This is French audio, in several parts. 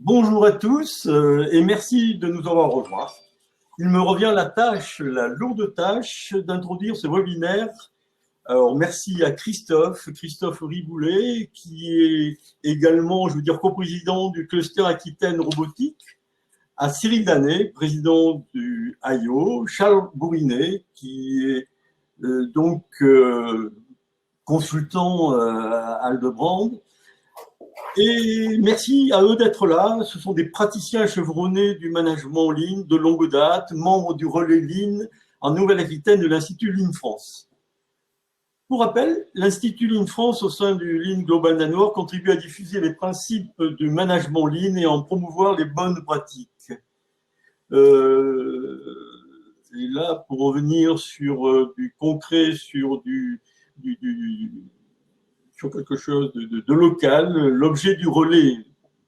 Bonjour à tous et merci de nous avoir rejoints. Il me revient la lourde tâche d'introduire ce webinaire. Alors merci à Christophe Riboulet, qui est également, je veux dire, coprésident du cluster Aquitaine Robotique, à Cyril Danet, président du IO, Charles Bourinet, qui est consultant à Aldebrand. Et merci à eux d'être là. Ce sont des praticiens chevronnés du management en ligne de longue date, membres du relais Lean en Nouvelle-Aquitaine de l'Institut Lean France. Pour rappel, l'Institut Lean France, au sein du Lean Global Network, contribue à diffuser les principes du management Lean et à en promouvoir les bonnes pratiques. Et là, pour revenir sur du concret, sur quelque chose de local, l'objet du relais,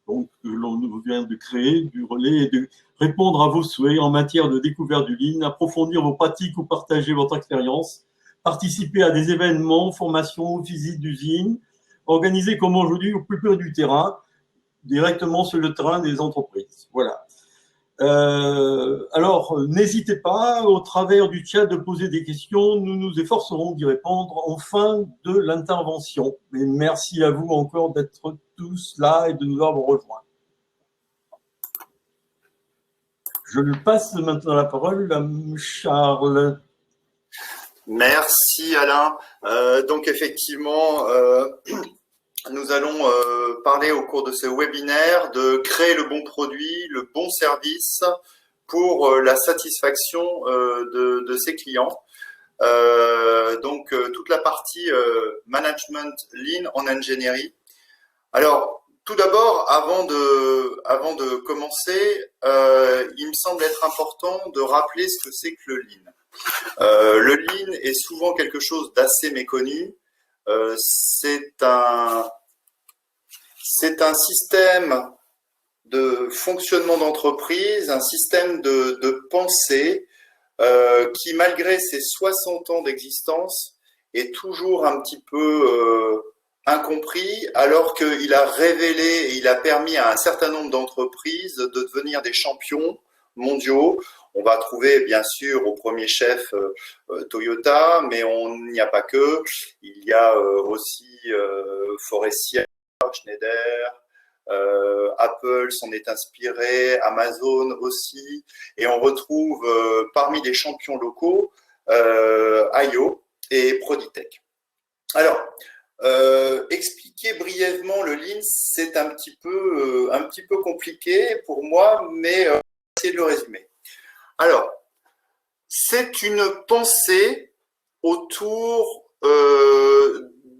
donc, que l'on vient de créer, du relais, est de répondre à vos souhaits en matière de découverte du Lean, approfondir vos pratiques ou partager votre expérience, participer à des événements, formations, visites d'usines, organisés comme aujourd'hui au plus près du terrain, directement sur le terrain des entreprises. Voilà. Alors, n'hésitez pas, au travers du chat, de poser des questions. Nous nous efforcerons d'y répondre en fin de l'intervention. Mais merci à vous encore d'être tous là et de nous avoir rejoints. Je lui passe maintenant la parole à Charles. Merci Alain. Donc effectivement, nous allons parler au cours de ce webinaire de créer le bon produit, le bon service pour la satisfaction de ses clients. Donc toute la partie management lean en ingénierie. Alors tout d'abord, avant de commencer, il me semble être important de rappeler ce que c'est que le lean. Le lean est souvent quelque chose d'assez méconnu. C'est un système de fonctionnement d'entreprise, un système de pensée qui, malgré ses 60 ans d'existence, est toujours un petit peu incompris, alors qu'il a révélé et il a permis à un certain nombre d'entreprises de devenir des champions mondiaux. On va trouver bien sûr au premier chef Toyota, mais on n'y a pas que. Il y a aussi Forestia, Schneider, Apple s'en est inspiré, Amazon aussi, et on retrouve parmi les champions locaux IO et Proditech. Alors, expliquer brièvement le Lean, c'est un petit peu compliqué pour moi, mais essayer de le résumer. Alors, c'est une pensée autour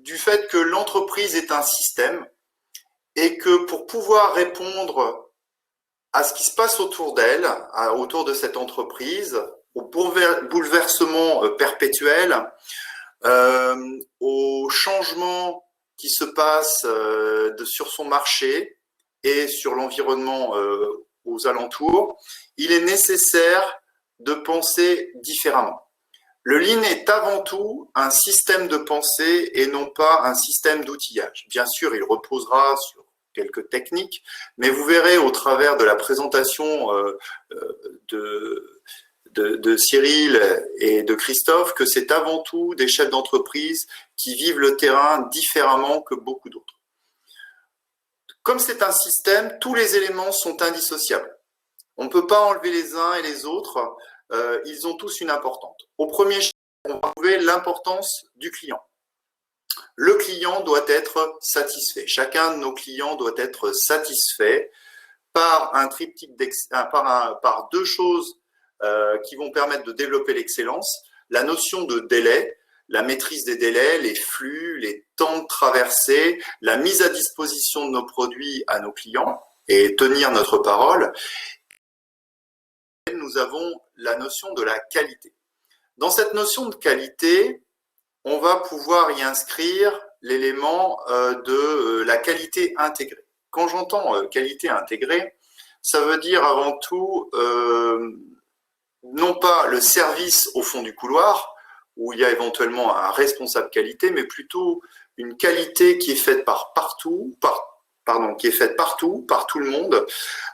du fait que l'entreprise est un système et que pour pouvoir répondre à ce qui se passe autour d'elle, autour de cette entreprise, au bouleversement perpétuel, aux changements qui se passent sur son marché et sur l'environnement aux alentours, il est nécessaire de penser différemment. Le Lean est avant tout un système de pensée et non pas un système d'outillage. Bien sûr, il reposera sur quelques techniques, mais vous verrez au travers de la présentation de Cyril et de Christophe que c'est avant tout des chefs d'entreprise qui vivent le terrain différemment que beaucoup d'autres. Comme c'est un système, tous les éléments sont indissociables. On ne peut pas enlever les uns et les autres, ils ont tous une importance. Au premier chef, on va trouver l'importance du client. Le client doit être satisfait. Chacun de nos clients doit être satisfait par un triptyque, par deux choses qui vont permettre de développer l'excellence. La notion de délai, la maîtrise des délais, les flux, les temps de traversée, la mise à disposition de nos produits à nos clients et tenir notre parole. Nous avons la notion de la qualité. Dans cette notion de qualité, on va pouvoir y inscrire l'élément de la qualité intégrée. Quand j'entends qualité intégrée, ça veut dire avant tout non pas le service au fond du couloir, où il y a éventuellement un responsable qualité, mais plutôt une qualité qui est faite par qui est faite partout, par tout le monde,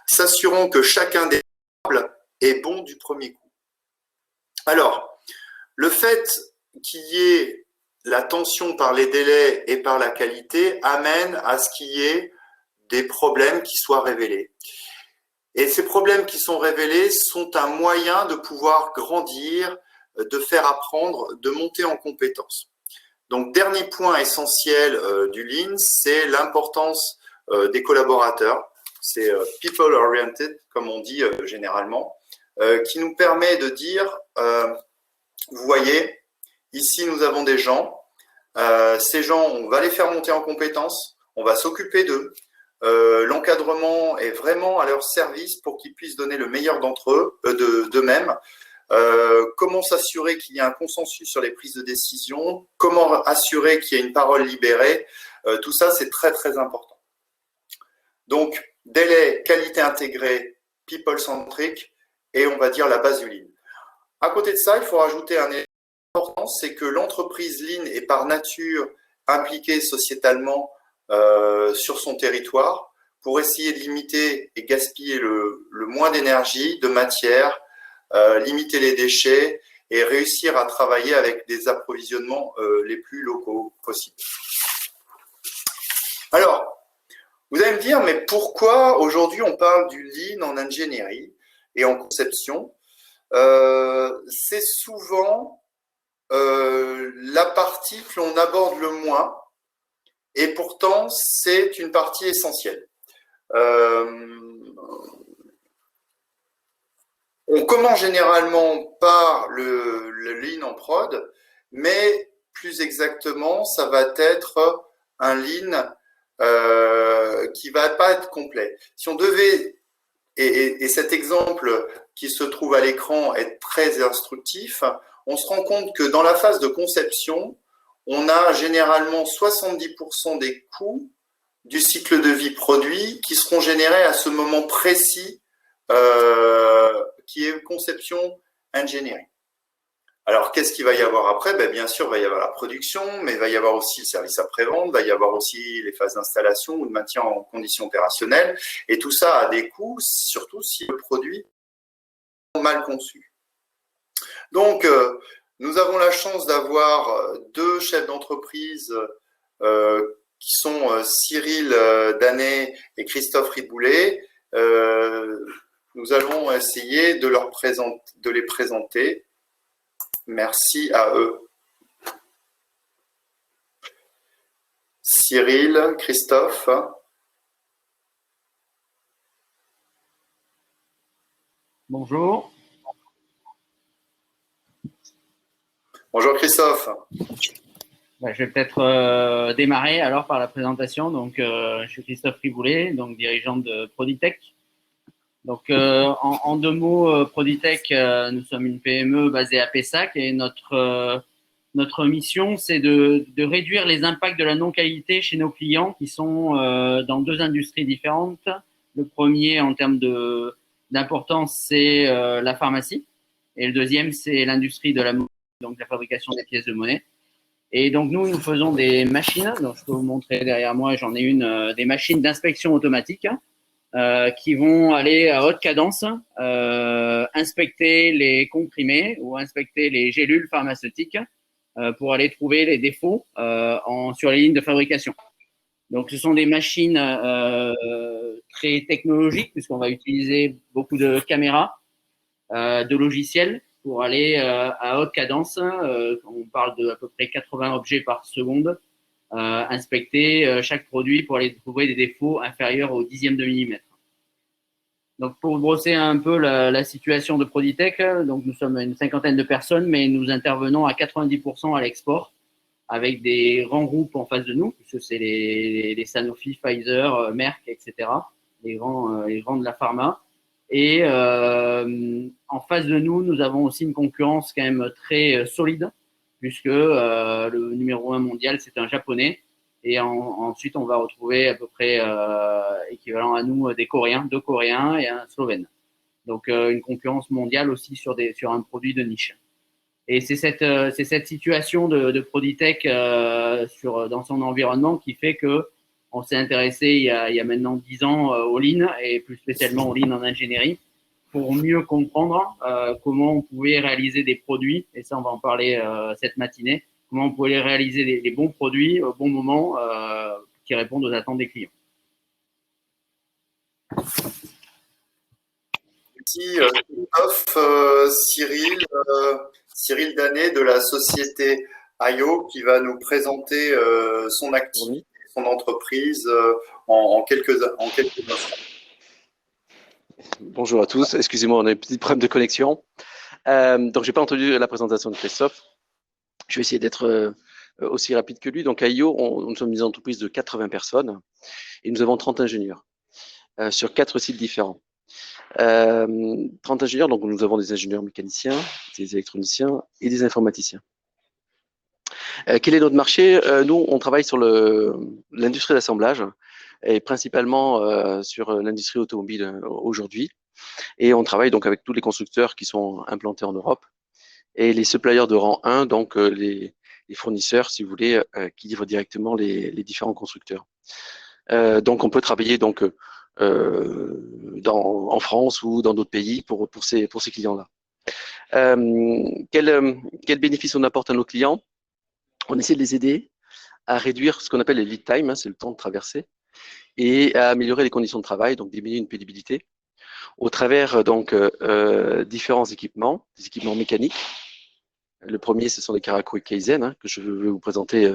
s'assurant que chacun des tables est bon du premier coup. Alors, le fait qu'il y ait la tension par les délais et par la qualité amène à ce qu'il y ait des problèmes qui soient révélés. Et ces problèmes qui sont révélés sont un moyen de pouvoir grandir, de faire apprendre, de monter en compétences. Donc, dernier point essentiel du Lean, c'est l'importance des collaborateurs. C'est people oriented, comme on dit généralement, qui nous permet de dire, vous voyez, ici nous avons des gens, ces gens, on va les faire monter en compétences, on va s'occuper d'eux. L'encadrement est vraiment à leur service pour qu'ils puissent donner le meilleur d'eux-mêmes. Comment s'assurer qu'il y a un consensus sur les prises de décision, comment assurer qu'il y a une parole libérée, tout ça c'est très très important. Donc délai, qualité intégrée, people centric et on va dire la base du Lean. À côté de ça, il faut rajouter un élément important, c'est que l'entreprise Lean est par nature impliquée sociétalement sur son territoire pour essayer de limiter et gaspiller le moins d'énergie, de matière, limiter les déchets et réussir à travailler avec des approvisionnements les plus locaux possibles. Alors, vous allez me dire, mais pourquoi aujourd'hui on parle du Lean en ingénierie et en conception? C'est souvent la partie que l'on aborde le moins et pourtant c'est une partie essentielle. On commence généralement par le Lean en prod, mais plus exactement, ça va être un Lean qui va pas être complet. Si on devait, et cet exemple qui se trouve à l'écran est très instructif, on se rend compte que dans la phase de conception, on a généralement 70% des coûts du cycle de vie produit qui seront générés à ce moment précis qui est conception engineering. Alors, qu'est-ce qu'il va y avoir après? Bien sûr, il va y avoir la production, mais il va y avoir aussi le service après-vente, il va y avoir aussi les phases d'installation ou de maintien en conditions opérationnelles. Et tout ça a des coûts, surtout si le produit est mal conçu. Donc, nous avons la chance d'avoir deux chefs d'entreprise qui sont Cyril Danet et Christophe Riboulet. Nous allons essayer de les présenter. Merci à eux. Cyril, Christophe. Bonjour. Bonjour Christophe. Je vais peut-être démarrer alors par la présentation. Donc, je suis Christophe Riboulet, donc dirigeant de Proditech. Donc, en deux mots, Proditech, nous sommes une PME basée à Pessac et notre mission, c'est de réduire les impacts de la non-qualité chez nos clients qui sont dans deux industries différentes. Le premier, en termes d'importance, c'est la pharmacie et le deuxième, c'est l'industrie de la monnaie, donc la fabrication des pièces de monnaie. Et donc, nous faisons des machines. Donc, je peux vous montrer derrière moi, j'en ai une, des machines d'inspection automatique qui vont aller à haute cadence inspecter les comprimés ou inspecter les gélules pharmaceutiques pour aller trouver les défauts sur les lignes de fabrication. Donc, ce sont des machines très technologiques puisqu'on va utiliser beaucoup de caméras, de logiciels pour aller à haute cadence. On parle de à peu près 80 objets par seconde. Inspecter chaque produit pour aller trouver des défauts inférieurs au dixième de millimètre. Donc, pour brosser un peu la situation de Proditech, donc nous sommes une cinquantaine de personnes, mais nous intervenons à 90% à l'export avec des grands groupes en face de nous, puisque c'est les Sanofi, Pfizer, Merck, etc., les grands de la pharma. Et en face de nous, nous avons aussi une concurrence quand même très solide, puisque le numéro 1 mondial, c'est un Japonais. Et ensuite, on va retrouver à peu près équivalent à nous deux Coréens et un Slovène. Donc, une concurrence mondiale aussi sur un produit de niche. Et c'est cette situation de Proditech dans son environnement qui fait que on s'est intéressé il y a maintenant 10 ans au Lean et plus spécialement au Lean en ingénierie pour mieux comprendre comment on pouvait réaliser des produits, et ça on va en parler cette matinée, comment on pouvait réaliser les bons produits au bon moment qui répondent aux attentes des clients. Merci Christophe, Cyril Danet de la société IO qui va nous présenter son activité, son entreprise en quelques instants. Bonjour à tous, excusez-moi, on a un petit problème de connexion. Donc, je n'ai pas entendu la présentation de Christophe. Je vais essayer d'être aussi rapide que lui. Donc, à IO, nous sommes une entreprise de 80 personnes et nous avons 30 ingénieurs sur 4 sites différents. 30 ingénieurs, donc nous avons des ingénieurs mécaniciens, des électroniciens et des informaticiens. Quel est notre marché? Nous, on travaille sur l'industrie d'assemblage et principalement sur l'industrie automobile aujourd'hui. Et on travaille donc avec tous les constructeurs qui sont implantés en Europe et les suppliers de rang 1, donc les fournisseurs, si vous voulez, qui livrent directement les différents constructeurs. Donc, on peut travailler donc en France ou dans d'autres pays pour ces clients-là. Quel bénéfice on apporte à nos clients? On essaie de les aider à réduire ce qu'on appelle les lead time, hein, c'est le temps de traverser, et à améliorer les conditions de travail, donc diminuer une pénibilité, au travers donc différents équipements, des équipements mécaniques. Le premier, ce sont les Karaku Kaizen, hein, que je vais vous présenter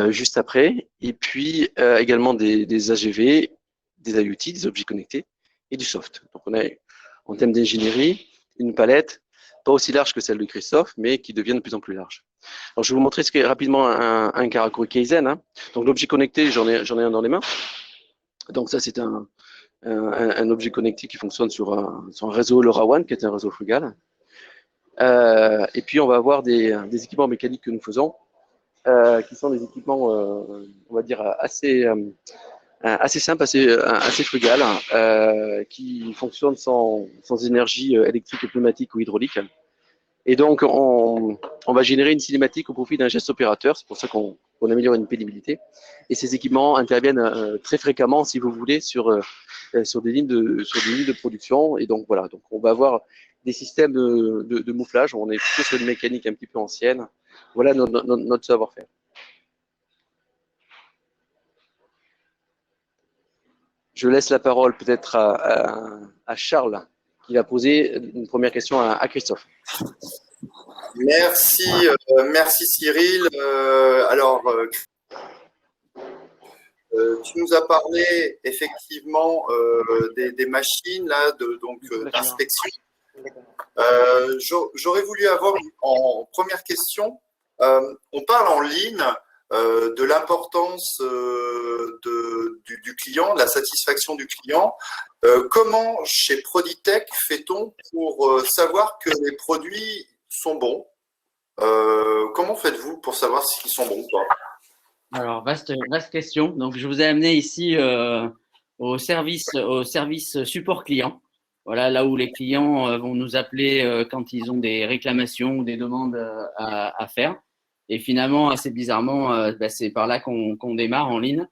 juste après, et puis également des AGV, des IoT, des objets connectés, et du soft. Donc on a, en termes d'ingénierie, une palette pas aussi large que celle de Christophe, mais qui devient de plus en plus large. Alors je vais vous montrer ce qu'est rapidement un Karaku Kaizen. Hein. Donc l'objet connecté, j'en ai un dans les mains. Donc ça, c'est un objet connecté qui fonctionne sur un réseau LoRaWAN, qui est un réseau frugal. Et puis on va avoir des équipements mécaniques que nous faisons, qui sont des équipements, on va dire, assez simples, assez frugal, qui fonctionnent sans énergie électrique, pneumatique ou hydraulique. Et donc, on va générer une cinématique au profit d'un geste opérateur. C'est pour ça qu'on améliore une pénibilité. Et ces équipements interviennent très fréquemment, si vous voulez, sur des lignes de production. Et donc, voilà. Donc, on va avoir des systèmes de mouflage. On est plutôt sur une mécanique un petit peu ancienne. Voilà notre savoir-faire. Je laisse la parole peut-être à Charles, qui va poser une première question à Christophe. Merci Cyril. Tu nous as parlé effectivement des machines là, d'inspection. J'aurais voulu avoir en première question, on parle en ligne de l'importance du client, de la satisfaction du client. Comment chez Proditech fait-on pour savoir que les produits sont bons? Comment faites-vous pour savoir s'ils sont bons ou pas? Alors, vaste question. Donc, je vous ai amené ici au service support client. Voilà, là où les clients vont nous appeler quand ils ont des réclamations ou des demandes à faire. Et finalement, assez bizarrement, c'est par là qu'on démarre en ligne.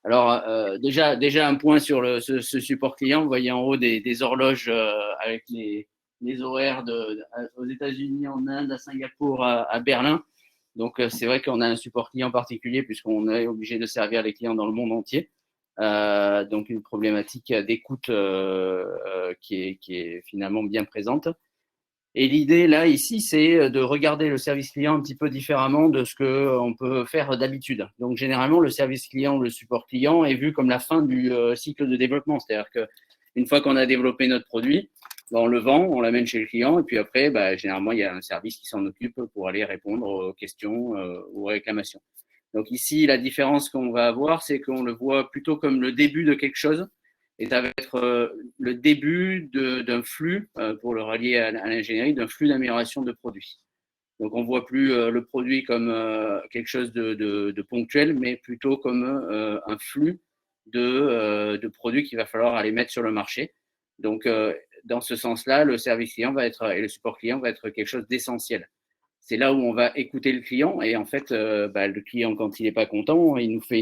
Alors, déjà un point sur ce support client. Vous voyez en haut des horloges avec les horaires aux États-Unis, en Inde, à Singapour, à Berlin. Donc, c'est vrai qu'on a un support client particulier puisqu'on est obligé de servir les clients dans le monde entier. Donc, une problématique d'écoute qui est finalement bien présente. Et l'idée, là, ici, c'est de regarder le service client un petit peu différemment de ce qu'on peut faire d'habitude. Donc, généralement, le service client, le support client est vu comme la fin du cycle de développement. C'est-à-dire qu'une fois qu'on a développé notre produit, on le vend, on l'amène chez le client, et puis après, généralement, il y a un service qui s'en occupe pour aller répondre aux questions, aux réclamations. Donc ici, la différence qu'on va avoir, c'est qu'on le voit plutôt comme le début de quelque chose, et ça va être le début d'un flux, pour le rallier à l'ingénierie, d'un flux d'amélioration de produits. Donc on ne voit plus le produit comme quelque chose de ponctuel, mais plutôt comme un flux de produits qu'il va falloir aller mettre sur le marché. Donc, dans ce sens-là, le service client et le support client va être quelque chose d'essentiel. c'est là où on va écouter le client. Et en fait, le client, quand il n'est pas content, il nous fait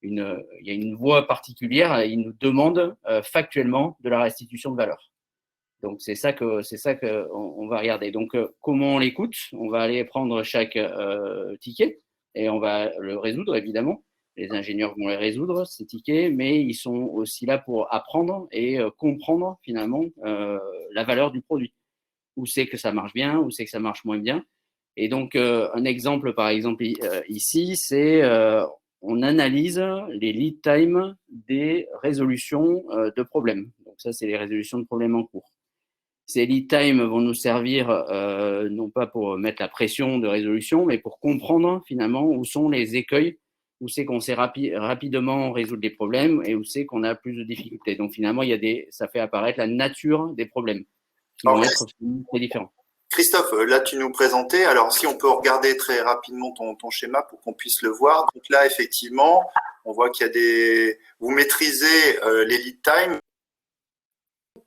il y a une voie particulière. Il nous demande factuellement de la restitution de valeur. Donc c'est ça que on va regarder. Donc comment on l'écoute? On va aller prendre chaque ticket et on va le résoudre évidemment. Les ingénieurs vont les résoudre ces tickets, mais ils sont aussi là pour apprendre et comprendre finalement la valeur du produit. Où c'est que ça marche bien, où c'est que ça marche moins bien. Et donc un exemple par exemple ici, c'est on analyse les lead time des résolutions de problèmes. Donc ça c'est les résolutions de problèmes en cours. Ces lead time vont nous servir non pas pour mettre la pression de résolution, mais pour comprendre finalement où sont les écueils, où c'est qu'on sait rapidement résoudre les problèmes et où c'est qu'on a plus de difficultés. Donc finalement, ça fait apparaître la nature des problèmes qui vont être très différents. Christophe, là tu nous présentais, alors si on peut regarder très rapidement ton schéma pour qu'on puisse le voir. Donc là, effectivement, on voit qu'il y a vous maîtrisez les lead time.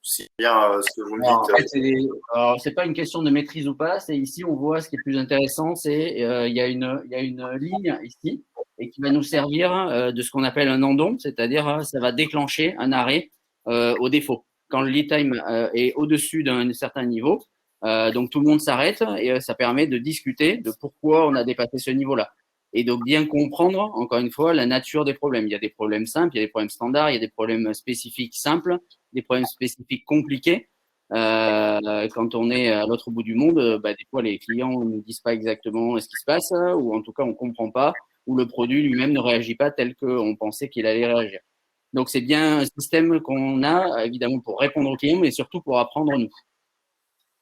Si bien ce que vous me dites. Alors, c'est pas une question de maîtrise ou pas. C'est ici, on voit ce qui est plus intéressant, c'est il y a une ligne ici et qui va nous servir de ce qu'on appelle un endon, c'est-à-dire ça va déclencher un arrêt au défaut. Quand le lead time est au-dessus d'un certain niveau, donc tout le monde s'arrête et ça permet de discuter de pourquoi on a dépassé ce niveau-là. Et donc bien comprendre, encore une fois, la nature des problèmes. Il y a des problèmes simples, il y a des problèmes standards, il y a des problèmes spécifiques simples, des problèmes spécifiques compliqués. Quand on est à l'autre bout du monde, des fois les clients ne nous disent pas exactement ce qui se passe, ou en tout cas on ne comprend pas, ou le produit lui-même ne réagit pas tel qu'on pensait qu'il allait réagir. Donc c'est bien un système qu'on a évidemment pour répondre aux clients, mais surtout pour apprendre nous.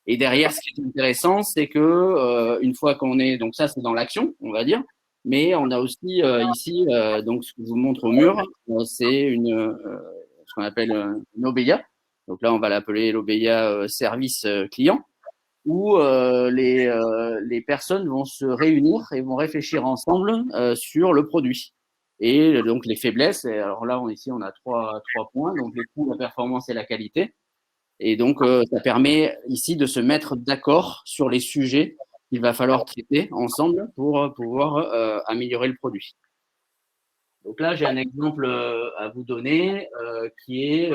Et derrière, ce qui est intéressant, c'est que une fois qu'on est, donc ça c'est dans l'action, on va dire, mais on a aussi ici, donc ce que je vous montre au mur, c'est ce qu'on appelle une OBIA. Donc là, on va l'appeler l'OBIA service client, où les personnes vont se réunir et vont réfléchir ensemble sur le produit. Et donc les faiblesses, et alors là, ici, on a trois points, donc les coûts, la performance et la qualité. Et donc, ça permet ici de se mettre d'accord sur les sujets qu'il va falloir traiter ensemble pour pouvoir améliorer le produit. Donc là, j'ai un exemple à vous donner qui est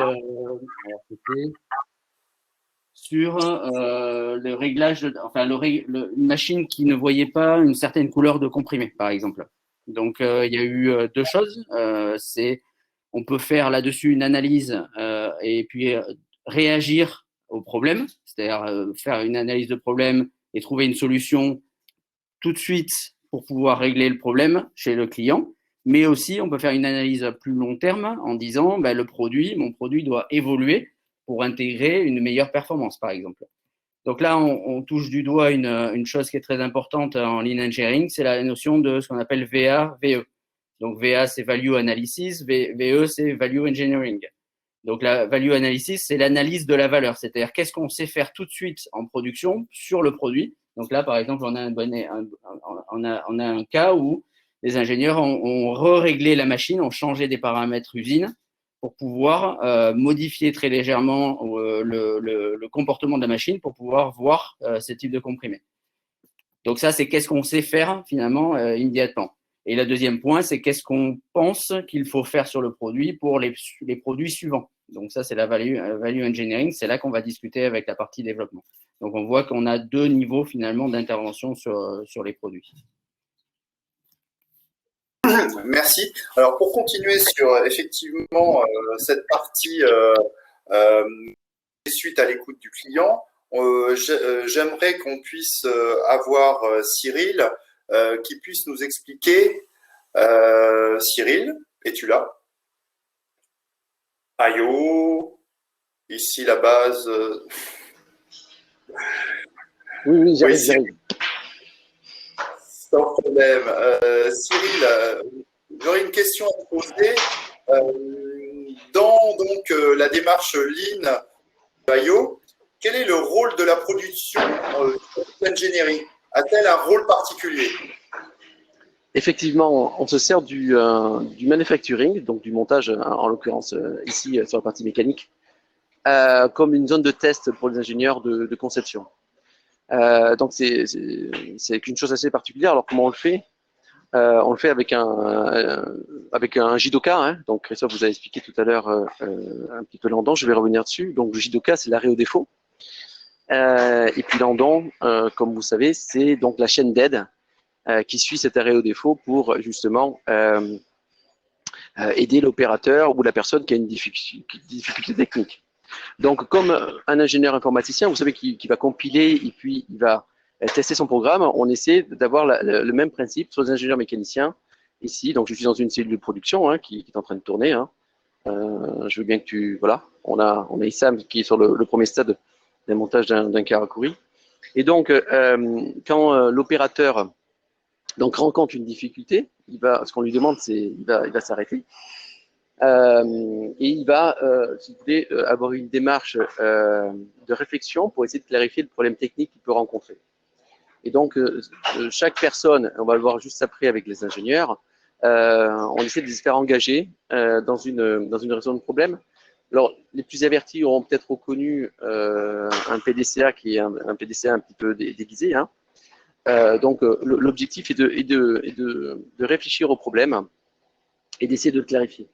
sur le réglage, une machine qui ne voyait pas une certaine couleur de comprimé, par exemple. Donc, il y a eu deux choses. On peut faire là-dessus une analyse et puis réagir au problème, c'est-à-dire faire une analyse de problème et trouver une solution tout de suite pour pouvoir régler le problème chez le client. Mais aussi, on peut faire une analyse à plus long terme en disant mon produit doit évoluer pour intégrer une meilleure performance, par exemple. Donc là, on touche du doigt une chose qui est très importante en Lean Engineering, c'est la notion de ce qu'on appelle VA, VE. Donc VA, c'est Value Analysis, VE, c'est Value Engineering. Donc la Value Analysis, c'est l'analyse de la valeur, c'est-à-dire qu'est-ce qu'on sait faire tout de suite en production sur le produit. Donc là, par exemple, on a un cas où les ingénieurs ont réglé la machine, ont changé des paramètres usine pour pouvoir modifier très légèrement le comportement de la machine pour pouvoir voir ce type de comprimé. Donc ça, c'est qu'est-ce qu'on sait faire finalement immédiatement. Et le deuxième point, c'est qu'est-ce qu'on pense qu'il faut faire sur le produit pour les produits suivants. Donc ça, c'est la value engineering. C'est là qu'on va discuter avec la partie développement. Donc on voit qu'on a deux niveaux finalement d'intervention sur les produits. Merci. Alors pour continuer sur effectivement cette partie suite à l'écoute du client, j'aimerais qu'on puisse avoir Cyril qui puisse nous expliquer. Cyril, es-tu là? Ayo, ici la base. Oui, j'arrive. Sans problème. Cyril, j'aurais une question à te poser. Dans donc, la démarche Lean Ayo, quel est le rôle de la production d'ingénierie? A-t-elle un rôle particulier? Effectivement, on se sert du manufacturing, donc du montage, en l'occurrence ici sur la partie mécanique, comme une zone de test pour les ingénieurs de conception. Donc c'est qu'une chose assez particulière. Alors comment on le fait? On le fait avec un judoka. Hein. Donc Christophe vous a expliqué tout à l'heure un petit peu l'andon. Je vais revenir dessus. Donc le judoka, c'est l'arrêt au défaut. Et puis l'andon, comme vous savez, c'est donc la chaîne d'aide qui suit cet arrêt au défaut pour justement aider l'opérateur ou la personne qui a une difficulté technique. Donc, comme un ingénieur informaticien, vous savez, qui va compiler et puis il va tester son programme, on essaie d'avoir le même principe sur les ingénieurs mécaniciens. Ici, donc je suis dans une cellule de production hein, qui est en train de tourner. Hein. Je veux bien que tu... Voilà, on a Issam qui est sur le premier stade d'un montage d'un Karakuri. Et donc, quand l'opérateur donc rencontre une difficulté, ce qu'on lui demande, c'est il va s'arrêter. Et il va, si vous voulez, avoir une démarche de réflexion pour essayer de clarifier le problème technique qu'il peut rencontrer. Et donc, chaque personne, on va le voir juste après avec les ingénieurs, on essaie de les faire engager dans une résolution de problème. Alors, les plus avertis auront peut-être reconnu un PDCA qui est un PDCA un petit peu déguisé. Hein. Donc, l'objectif est de réfléchir au problème et d'essayer de le clarifier.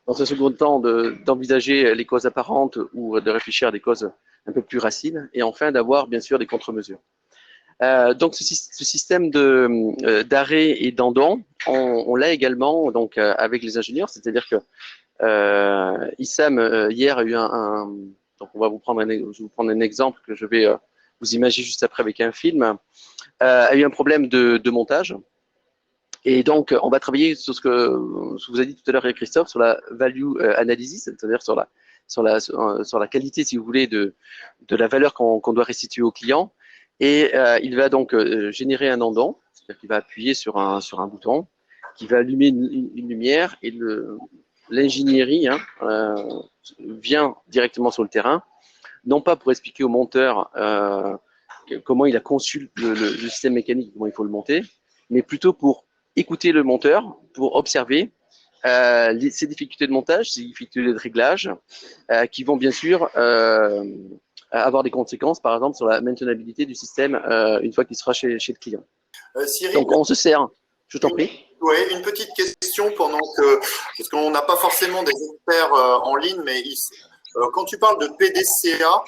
Dans un second temps, d'envisager les causes apparentes ou de réfléchir à des causes un peu plus racines, et enfin d'avoir bien sûr des contre-mesures. Donc ce système d'arrêt et d'andon, on l'a également donc avec les ingénieurs, c'est-à-dire que Issam hier a eu donc on va je vais vous prendre un exemple que je vais vous imaginer juste après avec un film, a eu un problème de montage. Et donc, on va travailler sur ce que vous a dit tout à l'heure, Christophe, sur la value analysis, c'est-à-dire sur la qualité, si vous voulez, de la valeur qu'on doit restituer au client. Et il va donc générer un andon, c'est-à-dire qu'il va appuyer sur un bouton, qui va allumer une lumière, et l'ingénierie vient directement sur le terrain, non pas pour expliquer au monteur comment il a conçu le système mécanique, comment il faut le monter, mais plutôt pour écouter le monteur, pour observer ces difficultés de montage, ces difficultés de réglage, qui vont bien sûr avoir des conséquences, par exemple, sur la maintenabilité du système une fois qu'il sera chez le client. Cyril, donc, on se sert. Je t'en prie. Oui, une petite question parce qu'on n'a pas forcément des experts en ligne, mais quand tu parles de PDCA,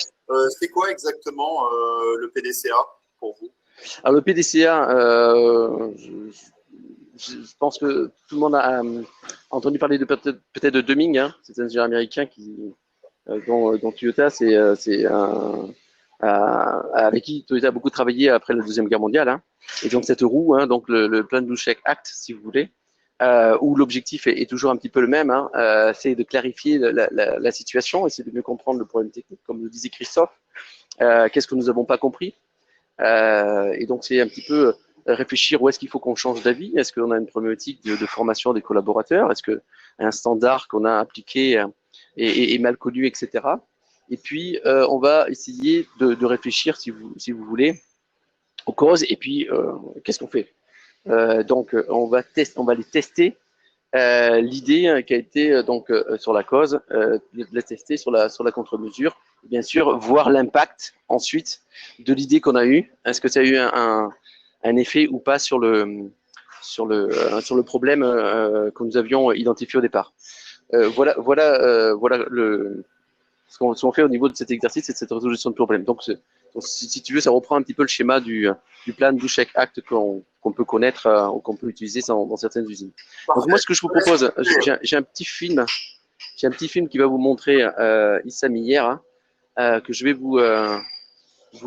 c'est quoi exactement le PDCA pour vous? Alors, le PDCA, je pense que tout le monde a entendu parler peut-être de Deming, hein, c'est un ingénieur américain dont Toyota, avec qui Toyota a beaucoup travaillé après la Deuxième Guerre mondiale. Hein. Et donc cette roue, hein, donc le Plan Dushek Act, si vous voulez, où l'objectif est toujours un petit peu le même, hein, c'est de clarifier la situation, essayer de mieux comprendre le problème technique, comme le disait Christophe. Qu'est-ce que nous n'avons pas compris? Et donc c'est un petit peu réfléchir où est-ce qu'il faut qu'on change d'avis. Est-ce qu'on a une problématique de formation des collaborateurs? Est-ce qu'un standard qu'on a appliqué est mal connu, etc. Et puis, on va essayer de réfléchir, si vous voulez, aux causes. Et puis, qu'est-ce qu'on fait? Donc, on va les tester. L'idée qui a été donc sur la cause, de la tester sur la contre-mesure. Bien sûr, voir l'impact ensuite de l'idée qu'on a eue. Est-ce que ça a eu un effet ou pas sur le problème que nous avions identifié au départ. Voilà ce qu'on fait au niveau de cet exercice et de cette résolution de problème. Donc si tu veux, ça reprend un petit peu le schéma du plan Dushek Act qu'on peut connaître ou qu'on peut utiliser dans certaines usines. Donc moi, ce que je vous propose, j'ai un petit film qui va vous montrer Issam hier, hein, que je vais vous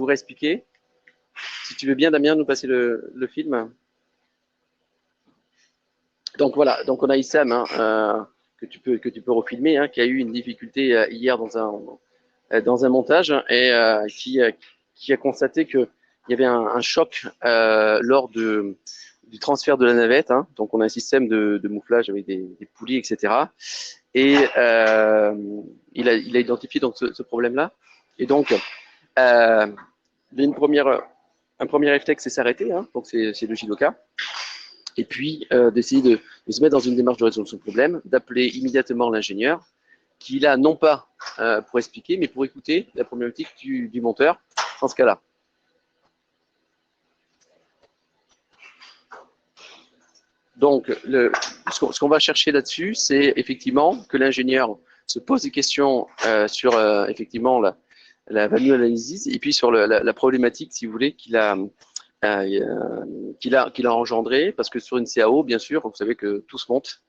réexpliquer. Si tu veux bien, Damien, nous passer le film. Donc voilà, donc on a Issam, hein, que tu peux refilmer, hein, qui a eu une difficulté hier dans un montage et qui a constaté qu'il y avait un choc lors du transfert de la navette. Hein. Donc on a un système de mouflage avec des poulies, etc. Et il a identifié donc ce problème-là. Et donc il y a un premier réflexe, c'est s'arrêter. Hein. Donc c'est le judoka. Et puis d'essayer de se mettre dans une démarche de résolution de problème, d'appeler immédiatement l'ingénieur, qui est là non pas pour expliquer, mais pour écouter la problématique du monteur dans ce cas-là. Donc, ce qu'on va chercher là-dessus, c'est effectivement que l'ingénieur se pose des questions sur effectivement la value analysis et puis sur la problématique, si vous voulez, qu'il a engendré, parce que sur une CAO, bien sûr, vous savez que tout se monte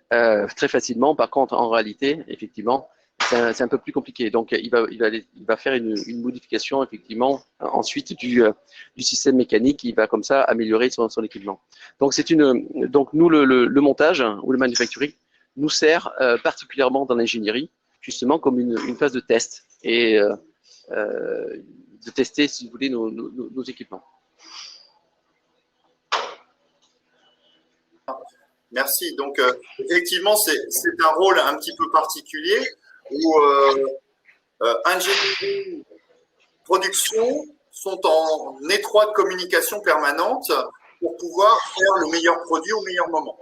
très facilement. Par contre, en réalité, effectivement, c'est un peu plus compliqué. Donc, il va faire une modification, effectivement, ensuite du système mécanique. Il va comme ça améliorer son équipement. Donc, donc nous, le montage ou le manufacturing nous sert particulièrement dans l'ingénierie, justement comme une phase de test et de tester, si vous voulez, nos équipements. Merci. Donc, effectivement, c'est un rôle un petit peu particulier où ingénierie, production sont en étroite communication permanente pour pouvoir faire le meilleur produit au meilleur moment.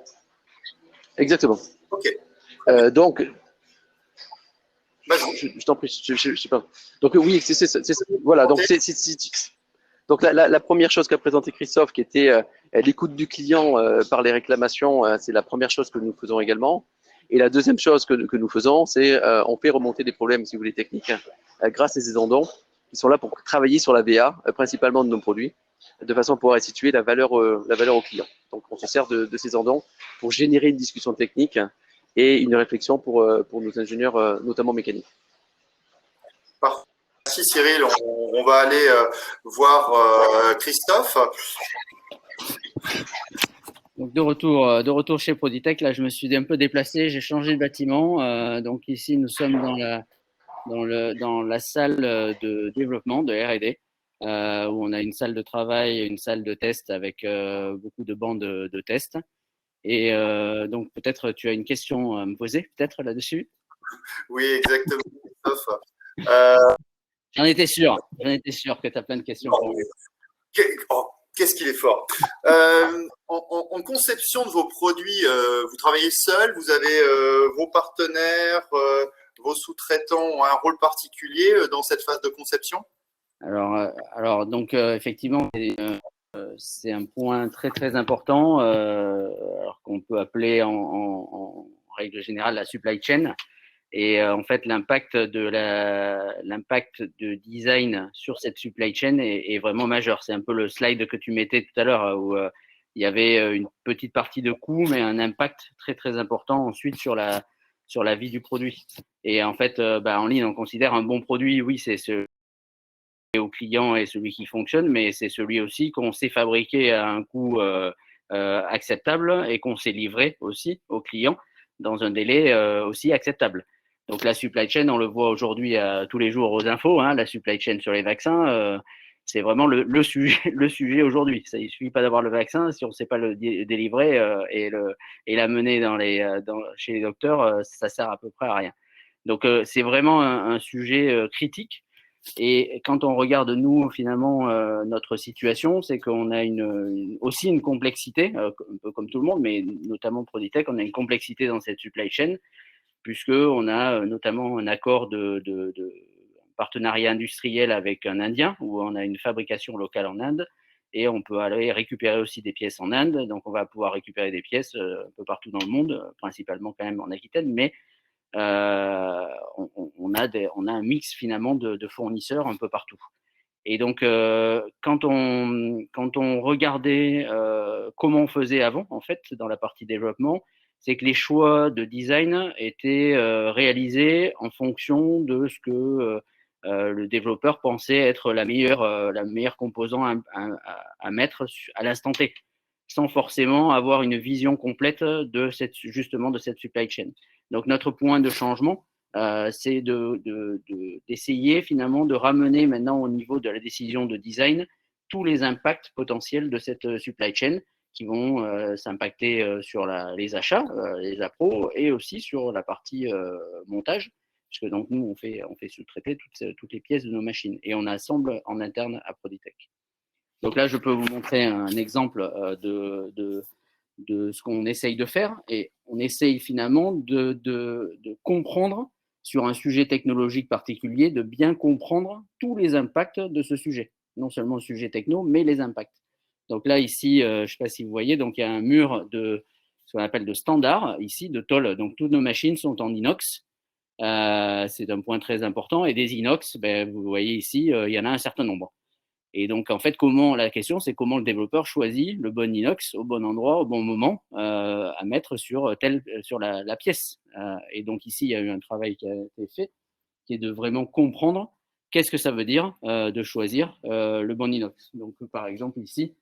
Exactement. OK. Donc, je t'en prie, je sais pas. Donc oui, voilà. Donc donc la première chose qu'a présenté Christophe, qui était l'écoute du client par les réclamations, c'est la première chose que nous faisons également. Et la deuxième chose que nous faisons, c'est on fait remonter des problèmes, si vous voulez, techniques, grâce à ces addons qui sont là pour travailler sur la VA, principalement de nos produits, de façon à pouvoir restituer la valeur au client. Donc on se sert de ces addons pour générer une discussion technique et une réflexion pour nos ingénieurs, notamment mécaniques. Parfait. Merci Cyril. On va aller voir Christophe. Donc de retour chez Proditech. Là, je me suis un peu déplacé, j'ai changé de bâtiment. Donc ici, nous sommes dans la salle de développement de R&D, où on a une salle de travail et une salle de test avec beaucoup de bancs de test. Et donc peut-être tu as une question à me poser, peut-être là-dessus. Oui, exactement, Christophe. J'en étais sûr que tu as plein de questions pour moi. Qu'est-ce qu'il est fort. En conception de vos produits, vous travaillez seul, vous avez vos partenaires, vos sous-traitants ont un rôle particulier dans cette phase de conception? Alors donc effectivement, c'est un point très très important, alors qu'on peut appeler en règle générale la supply chain. Et en fait, l'impact de design sur cette supply chain est vraiment majeur. C'est un peu le slide que tu mettais tout à l'heure où il y avait une petite partie de coût, mais un impact très très important ensuite sur la vie du produit. Et en fait, en ligne, on considère un bon produit, oui, c'est celui au client et celui qui fonctionne, mais c'est celui aussi qu'on sait fabriquer à un coût acceptable et qu'on sait livrer aussi au client dans un délai aussi acceptable. Donc la supply chain, on le voit aujourd'hui tous les jours aux infos, hein, la supply chain sur les vaccins, c'est vraiment le sujet aujourd'hui. Ça, il suffit pas d'avoir le vaccin, si on ne sait pas le délivrer et l'amener chez les docteurs, ça sert à peu près à rien. Donc c'est vraiment un sujet critique. Et quand on regarde, nous, finalement, notre situation, c'est qu'on a aussi une complexité, un peu comme tout le monde, mais notamment Proditech, on a une complexité dans cette supply chain, puisqu'on a notamment un accord de partenariat industriel avec un Indien, où on a une fabrication locale en Inde, et on peut aller récupérer aussi des pièces en Inde. Donc, on va pouvoir récupérer des pièces un peu partout dans le monde, principalement quand même en Aquitaine, mais on a un mix finalement de fournisseurs un peu partout. Et donc, quand on regardait comment on faisait avant, en fait, dans la partie développement, c'est que les choix de design étaient réalisés en fonction de ce que le développeur pensait être la meilleure composant à mettre à l'instant T, sans forcément avoir une vision complète justement de cette supply chain. Donc, notre point de changement, c'est d'essayer finalement de ramener maintenant au niveau de la décision de design tous les impacts potentiels de cette supply chain qui vont s'impacter sur les achats, les appros et aussi sur la partie montage, puisque donc nous on fait sous-traiter toutes les pièces de nos machines et on assemble en interne à Proditech. Donc là je peux vous montrer un exemple de ce qu'on essaye de faire et on essaye finalement de comprendre sur un sujet technologique particulier, de bien comprendre tous les impacts de ce sujet. Non seulement le sujet techno, mais les impacts. Donc là, ici, je ne sais pas si vous voyez, donc il y a un mur de ce qu'on appelle de standard, ici, de tôle. Donc toutes nos machines sont en inox. C'est un point très important. Et des inox, ben, vous voyez ici, il y en a un certain nombre. Et donc, en fait, la question, c'est comment le développeur choisit le bon inox au bon endroit, au bon moment, à mettre sur la pièce. Et donc, ici, il y a eu un travail qui a été fait, qui est de vraiment comprendre qu'est-ce que ça veut dire de choisir le bon inox. Donc, par exemple, ici,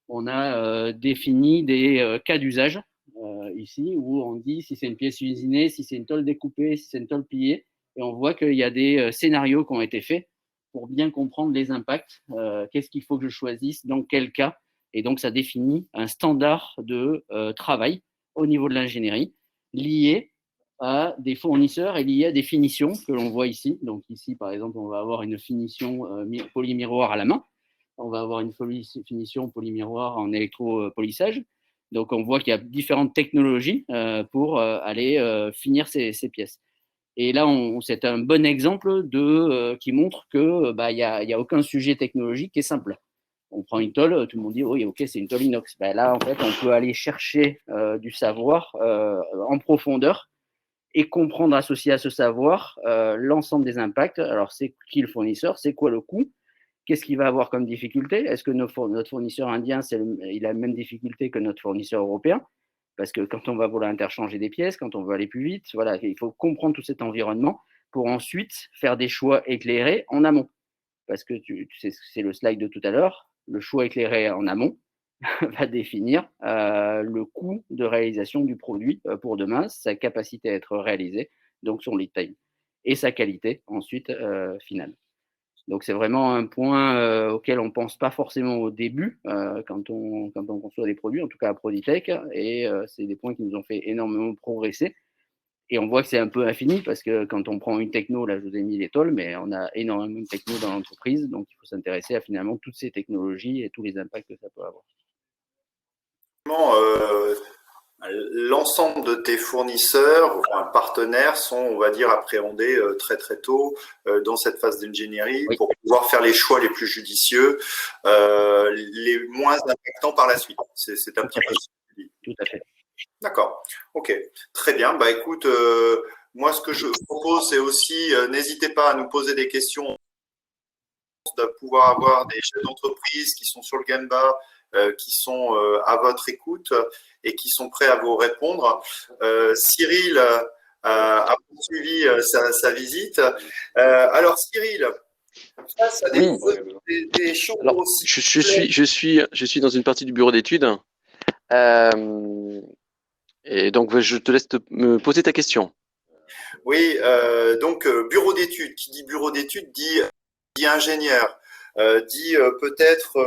on a défini des cas d'usage, ici, où on dit si c'est une pièce usinée, si c'est une tôle découpée, si c'est une tôle pliée, et on voit qu'il y a des scénarios qui ont été faits pour bien comprendre les impacts, qu'est-ce qu'il faut que je choisisse, dans quel cas. Et donc, ça définit un standard de travail au niveau de l'ingénierie lié à des fournisseurs et lié à des finitions que l'on voit ici. Donc ici, par exemple, on va avoir une finition polymiroir à la main. On va avoir une finition polymiroir en électropolissage. Donc, on voit qu'il y a différentes technologies pour aller finir ces pièces. Et là, c'est un bon exemple qui montre que y a aucun sujet technologique qui est simple. On prend une tôle, tout le monde dit oui, ok, c'est une tôle inox. Là, en fait, on peut aller chercher du savoir en profondeur et comprendre, associé à ce savoir, l'ensemble des impacts. Alors, c'est qui le fournisseur, c'est quoi le coût, qu'est-ce qu'il va avoir comme difficulté. Est-ce que notre fournisseur indien, il a la même difficulté que notre fournisseur européen? Parce que quand on va vouloir interchanger des pièces, quand on veut aller plus vite, voilà, il faut comprendre tout cet environnement pour ensuite faire des choix éclairés en amont. Parce que tu sais, c'est le slide de tout à l'heure, le choix éclairé en amont va définir le coût de réalisation du produit pour demain, sa capacité à être réalisé, donc son lead time, et sa qualité ensuite finale. Donc, c'est vraiment un point auquel on ne pense pas forcément au début quand on conçoit des produits, en tout cas à Proditech. Et c'est des points qui nous ont fait énormément progresser. Et on voit que c'est un peu infini parce que quand on prend une techno, là, je vous ai mis les tôles, mais on a énormément de techno dans l'entreprise. Donc, il faut s'intéresser à finalement toutes ces technologies et tous les impacts que ça peut avoir. L'ensemble de tes fournisseurs, enfin, partenaires, sont, on va dire, appréhendés très très tôt dans cette phase d'ingénierie pour pouvoir faire les choix les plus judicieux, les moins impactants par la suite. C'est un petit peu ce que tu dis. Tout à fait. D'accord. Ok. Très bien. Écoute, moi, ce que je propose, c'est aussi, n'hésitez pas à nous poser des questions, de pouvoir avoir des chefs d'entreprise qui sont sur le Gemba, qui sont à votre écoute et qui sont prêts à vous répondre. Cyril a poursuivi sa visite. Alors Cyril, face à des champs aussi. Je suis dans une partie du bureau d'études. Et donc, je te laisse me poser ta question. Oui, donc bureau d'études. Qui dit bureau d'études dit ingénieur, dit peut-être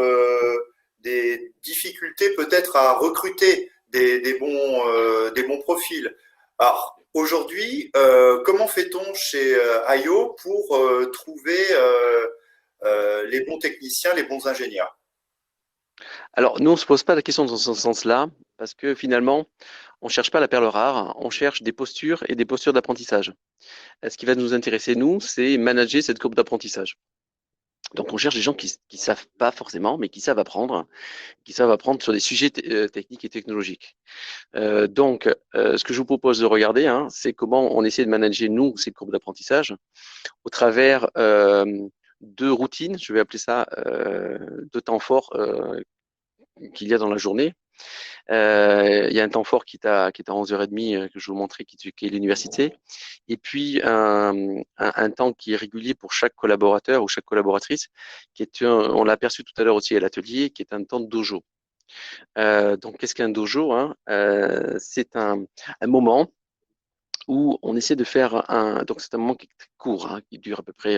des difficultés peut-être à recruter des bons profils. Alors aujourd'hui, comment fait-on chez IO pour trouver les bons techniciens, les bons ingénieurs? Alors, nous, on ne se pose pas la question dans ce sens-là, parce que finalement, on ne cherche pas la perle rare, on cherche des postures et des postures d'apprentissage. Ce qui va nous intéresser, nous, c'est manager cette courbe d'apprentissage. Donc, on cherche des gens qui ne savent pas forcément, mais qui savent apprendre sur des sujets techniques et technologiques. Donc, ce que je vous propose de regarder, c'est comment on essaie de manager, nous, ces courbes d'apprentissage au travers de routines, je vais appeler ça de temps forts qu'il y a dans la journée. Il y a un temps fort qui est à 11h30 que je vais vous montrer, qui est l'université. Et puis, un temps qui est régulier pour chaque collaborateur ou chaque collaboratrice, qui est on l'a aperçu tout à l'heure aussi à l'atelier, qui est un temps de dojo. Donc, qu'est-ce qu'un dojo? C'est un moment où on essaie de faire donc c'est un moment qui est très court, qui dure à peu près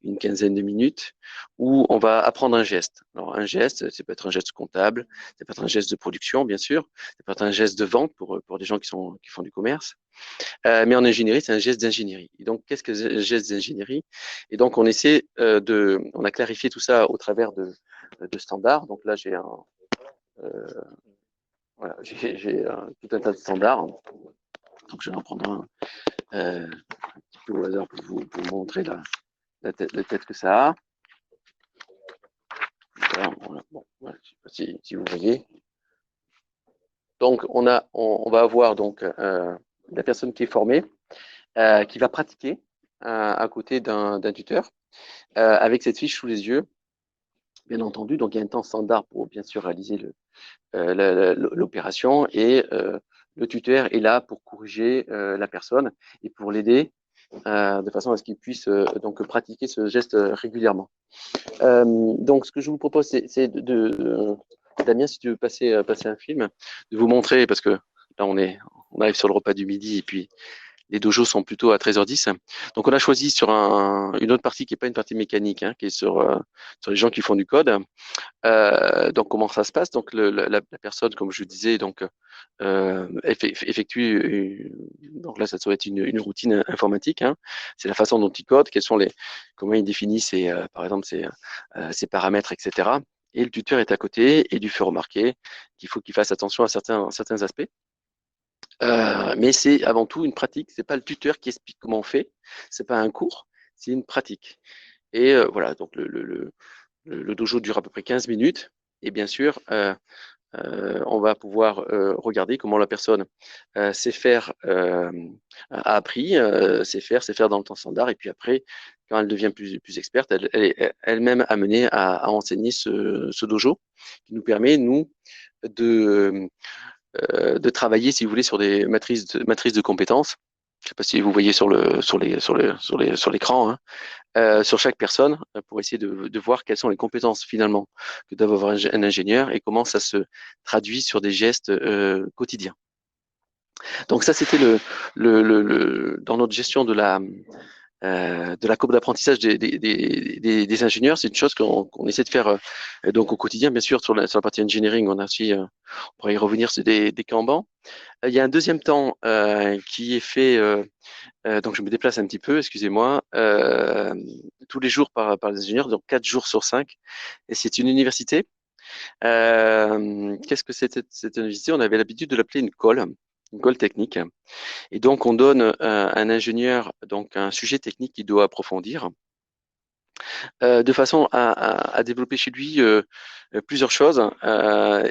une quinzaine de minutes, où on va apprendre un geste. Alors un geste, ça peut être un geste comptable, ça peut être un geste de production, bien sûr, ça peut être un geste de vente pour des gens qui font du commerce. Mais en ingénierie, c'est un geste d'ingénierie. Et donc, qu'est-ce que un geste d'ingénierie? Et donc, on essaie on a clarifié tout ça au travers de standards. Donc là, j'ai tout un tas de standards. Donc, je vais en prendre un petit peu au hasard pour vous montrer la tête que ça a. Voilà, bon, voilà, je sais pas si vous voyez. Donc, on va avoir donc la personne qui est formée, qui va pratiquer à côté d'un tuteur, avec cette fiche sous les yeux, bien entendu. Donc, il y a un temps standard pour bien sûr réaliser l'opération, et le tuteur est là pour corriger la personne et pour l'aider de façon à ce qu'il puisse donc pratiquer ce geste régulièrement. Donc, ce que je vous propose, c'est Damien, si tu veux passer un film, de vous montrer, parce que là, on arrive sur le repas du midi, et puis les dojos sont plutôt à 13h10. Donc, on a choisi sur une autre partie qui n'est pas une partie mécanique, hein, qui est sur les gens qui font du code. Donc, comment ça se passe? Donc, la personne, comme je disais, donc effectue. Donc là, ça doit être une routine informatique, hein. C'est la façon dont il code, comment il définit par exemple ses paramètres, etc. Et le tuteur est à côté et lui fait remarquer qu'il faut qu'il fasse attention à certains aspects. Mais c'est avant tout une pratique. C'est pas le tuteur qui explique comment on fait. C'est pas un cours, c'est une pratique. Et voilà. Donc le dojo dure à peu près 15 minutes. Et bien sûr, on va pouvoir regarder comment la personne sait faire, a appris, sait faire dans le temps standard. Et puis après, quand elle devient plus experte, elle est elle-même amenée à enseigner ce dojo, qui nous permet, nous, de travailler, si vous voulez, sur des matrices de compétences. Je ne sais pas si vous voyez sur l'écran, hein, sur chaque personne, pour essayer de voir quelles sont les compétences finalement que doit avoir un ingénieur, et comment ça se traduit sur des gestes quotidiens. Donc ça, c'était dans notre gestion de la courbe d'apprentissage des ingénieurs. C'est une chose qu'on essaie de faire donc au quotidien. Bien sûr, sur la partie engineering, on a aussi, on pourrait y revenir, c'est des Kanban. Il y a un deuxième temps qui est fait, donc je me déplace un petit peu, excusez-moi, tous les jours par les ingénieurs, donc 4 jours sur 5. Et c'est une université. Qu'est-ce que c'est cette université? On avait l'habitude de l'appeler une colle technique. Et donc, on donne à un ingénieur donc un sujet technique qu'il doit approfondir, de façon à développer chez lui plusieurs choses,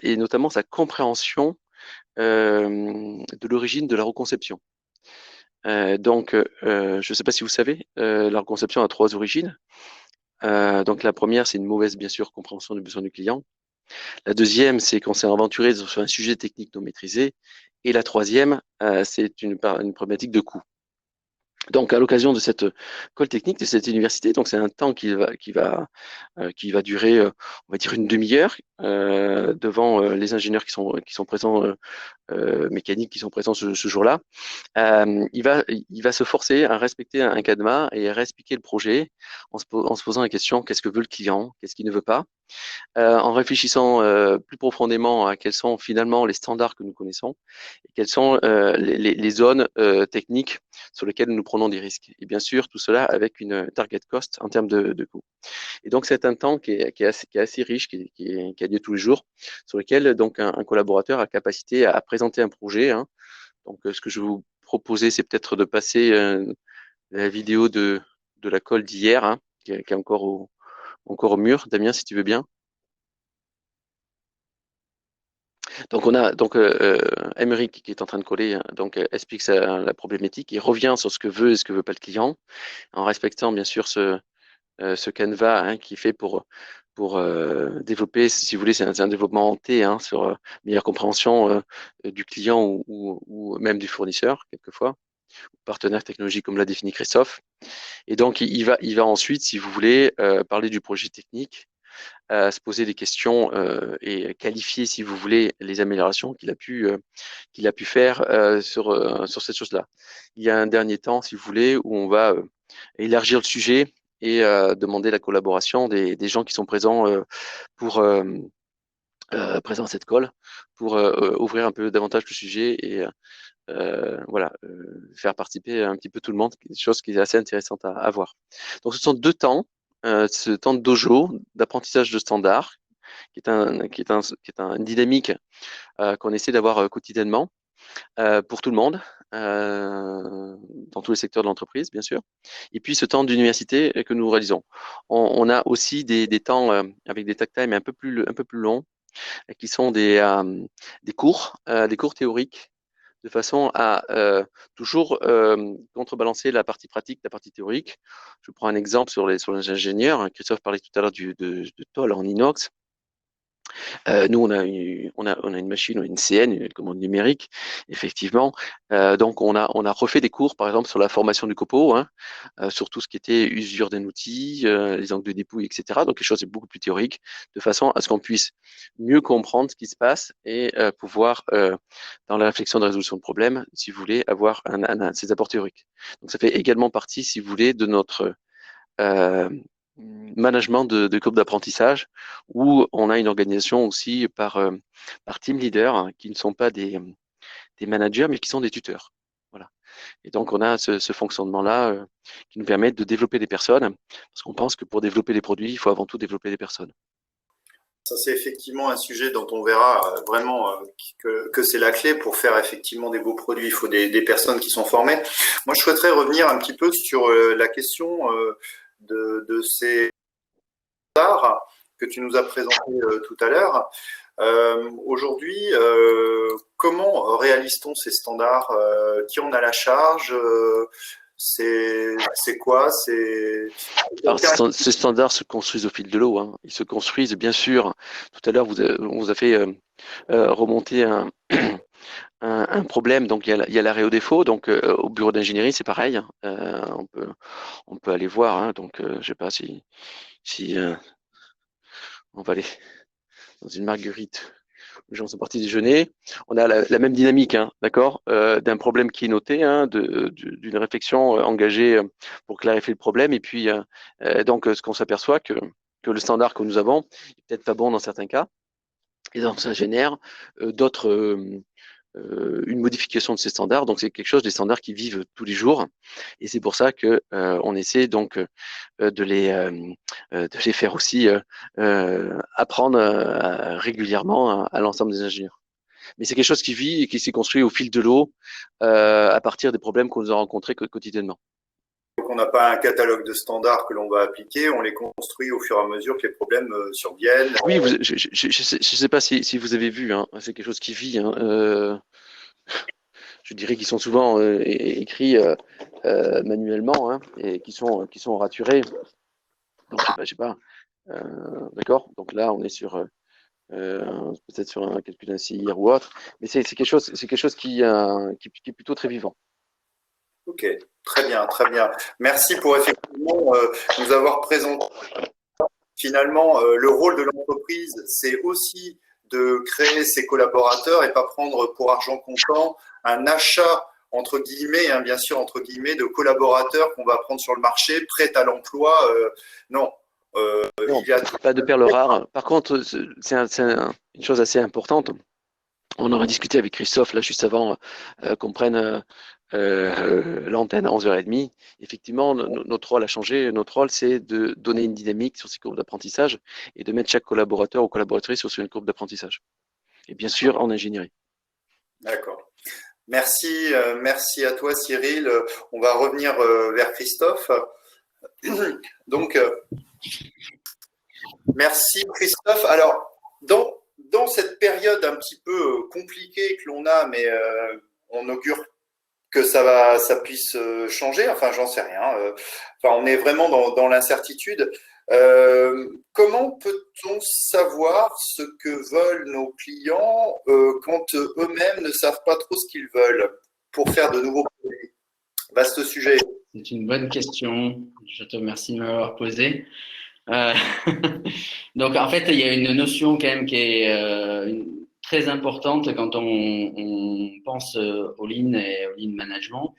et notamment sa compréhension de l'origine de la reconception. Donc, je ne sais pas si vous savez, la reconception a 3 origines. Donc, la première, c'est une mauvaise, bien sûr, compréhension du besoin du client. La deuxième, c'est qu'on s'est aventuré sur un sujet technique non maîtrisé. Et la troisième, c'est une problématique de coût. Donc, à l'occasion de cette colle technique, de cette université, donc c'est un temps qui va durer, on va dire, une demi-heure devant les ingénieurs qui sont présents, mécaniques qui sont présents ce jour-là. Il va se forcer à respecter un cadenas et à réexpliquer le projet en se posant la question: qu'est-ce que veut le client, qu'est-ce qu'il ne veut pas, en réfléchissant plus profondément à quels sont finalement les standards que nous connaissons, et quelles sont les zones techniques sur lesquelles nous prenons des risques. Et bien sûr, tout cela avec une target cost en termes de coût. Et donc, c'est un temps qui est assez riche, qui a lieu tous les jours, sur lequel donc un collaborateur a capacité à présenter un projet, hein. Donc, ce que je vais vous proposer, c'est peut-être de passer la vidéo de la colle d'hier, hein, qui est encore au mur. Damien, si tu veux bien. Donc on a Émeric qui est en train de coller, hein, donc explique la problématique, il revient sur ce que veut et ce que veut pas le client, en respectant bien sûr ce canevas, hein, qui est fait pour développer, si vous voulez, c'est un développement en T, hein, sur meilleure compréhension du client ou même du fournisseur quelquefois, partenaire technologique comme l'a défini Christophe. Et donc il va ensuite, si vous voulez, parler du projet technique, se poser des questions et qualifier, si vous voulez, les améliorations qu'il a pu faire sur cette chose-là. Il y a un dernier temps, si vous voulez, où on va élargir le sujet et demander la collaboration des gens qui sont présents présents à cette colle, pour ouvrir un peu davantage le sujet et voilà, faire participer un petit peu tout le monde, quelque chose qui est assez intéressante à voir. Donc ce sont 2 temps. Ce temps de dojo, d'apprentissage de standard, qui est une dynamique qu'on essaie d'avoir quotidiennement pour tout le monde, dans tous les secteurs de l'entreprise, bien sûr. Et puis ce temps d'université que nous réalisons. On a aussi des temps avec des tag time un peu plus longs, qui sont des cours théoriques, de façon à toujours contrebalancer la partie pratique, la partie théorique. Je prends un exemple sur les ingénieurs. Christophe parlait tout à l'heure de tôle en inox. Nous, on a une machine, une CN, une commande numérique, effectivement. Donc, on a refait des cours, par exemple, sur la formation du copeau, hein, sur tout ce qui était usure d'un outil, les angles de dépouille, etc. Donc, quelque chose de beaucoup plus théorique, de façon à ce qu'on puisse mieux comprendre ce qui se passe et pouvoir, dans la réflexion de résolution de problèmes, si vous voulez, avoir ces apports théoriques. Donc, ça fait également partie, si vous voulez, de notre management de courbe d'apprentissage, où on a une organisation aussi par team leader, hein, qui ne sont pas des managers, mais qui sont des tuteurs. Voilà. Et donc, on a ce fonctionnement-là qui nous permet de développer des personnes, parce qu'on pense que pour développer des produits, il faut avant tout développer des personnes. Ça, c'est effectivement un sujet dont on verra vraiment que c'est la clé pour faire effectivement des beaux produits. Il faut des personnes qui sont formées. Moi, je souhaiterais revenir un petit peu sur la question de ces standards que tu nous as présentés tout à l'heure. Aujourd'hui, comment réalise-t-on ces standards? Qui en a la charge? C'est quoi? Alors, ces standards se construisent au fil de l'eau, hein. Ils se construisent, bien sûr. Tout à l'heure, on vous a fait remonter un problème. Donc, il y a l'arrêt au défaut. Donc, au bureau d'ingénierie, c'est pareil, hein. On peut aller voir, hein. Donc, je sais pas si on va aller dans une marguerite. Les gens sont partis déjeuner. On a la même dynamique, hein, d'accord, d'un problème qui est noté, hein, d'une réflexion engagée pour clarifier le problème. Et puis, donc, ce qu'on s'aperçoit que le standard que nous avons est peut-être pas bon dans certains cas. Et donc, ça génère une modification de ces standards. Donc, c'est quelque chose des standards qui vivent tous les jours. Et c'est pour ça que on essaie donc de les faire aussi apprendre régulièrement à l'ensemble des ingénieurs. Mais c'est quelque chose qui vit et qui s'est construit au fil de l'eau à partir des problèmes qu'on nous a rencontrés quotidiennement. Donc, on n'a pas un catalogue de standards que l'on va appliquer, on les construit au fur et à mesure que les problèmes surviennent. Oui, je sais pas si vous avez vu, hein, c'est quelque chose qui vit, hein, je dirais qu'ils sont souvent écrits manuellement, hein, et qui sont raturés. Donc, je sais pas, d'accord. Donc là, on est sur peut-être sur un calcul d'un CIR ou autre, mais c'est quelque chose qui est plutôt très vivant. Ok, très bien, très bien. Merci pour effectivement nous avoir présenté. Finalement, le rôle de l'entreprise, c'est aussi de créer ses collaborateurs et pas prendre pour argent comptant un achat, entre guillemets, hein, bien sûr, entre guillemets, de collaborateurs qu'on va prendre sur le marché, prêts à l'emploi. Non. Non, il y a pas de perles rares. Par contre, c'est une chose assez importante. On aurait discuté avec Christophe là juste avant qu'on prenne l'antenne à 11h30. Effectivement, notre rôle a changé. Notre rôle, c'est de donner une dynamique sur ces courbes d'apprentissage et de mettre chaque collaborateur ou collaboratrice sur une courbe d'apprentissage. Et bien sûr, en ingénierie. D'accord. Merci à toi, Cyril. On va revenir vers Christophe. Donc, merci, Christophe. Alors, dans cette période un petit peu compliquée que l'on a, mais on augure que ça puisse changer. Enfin, j'en sais rien. Enfin, on est vraiment dans l'incertitude. Comment peut-on savoir ce que veulent nos clients quand eux-mêmes ne savent pas trop ce qu'ils veulent pour faire de nouveaux produits? Vaste sujet. C'est une bonne question. Je te remercie de m'avoir posé. Donc, en fait, il y a une notion quand même qui est très importante quand on pense au Lean et au Lean Management.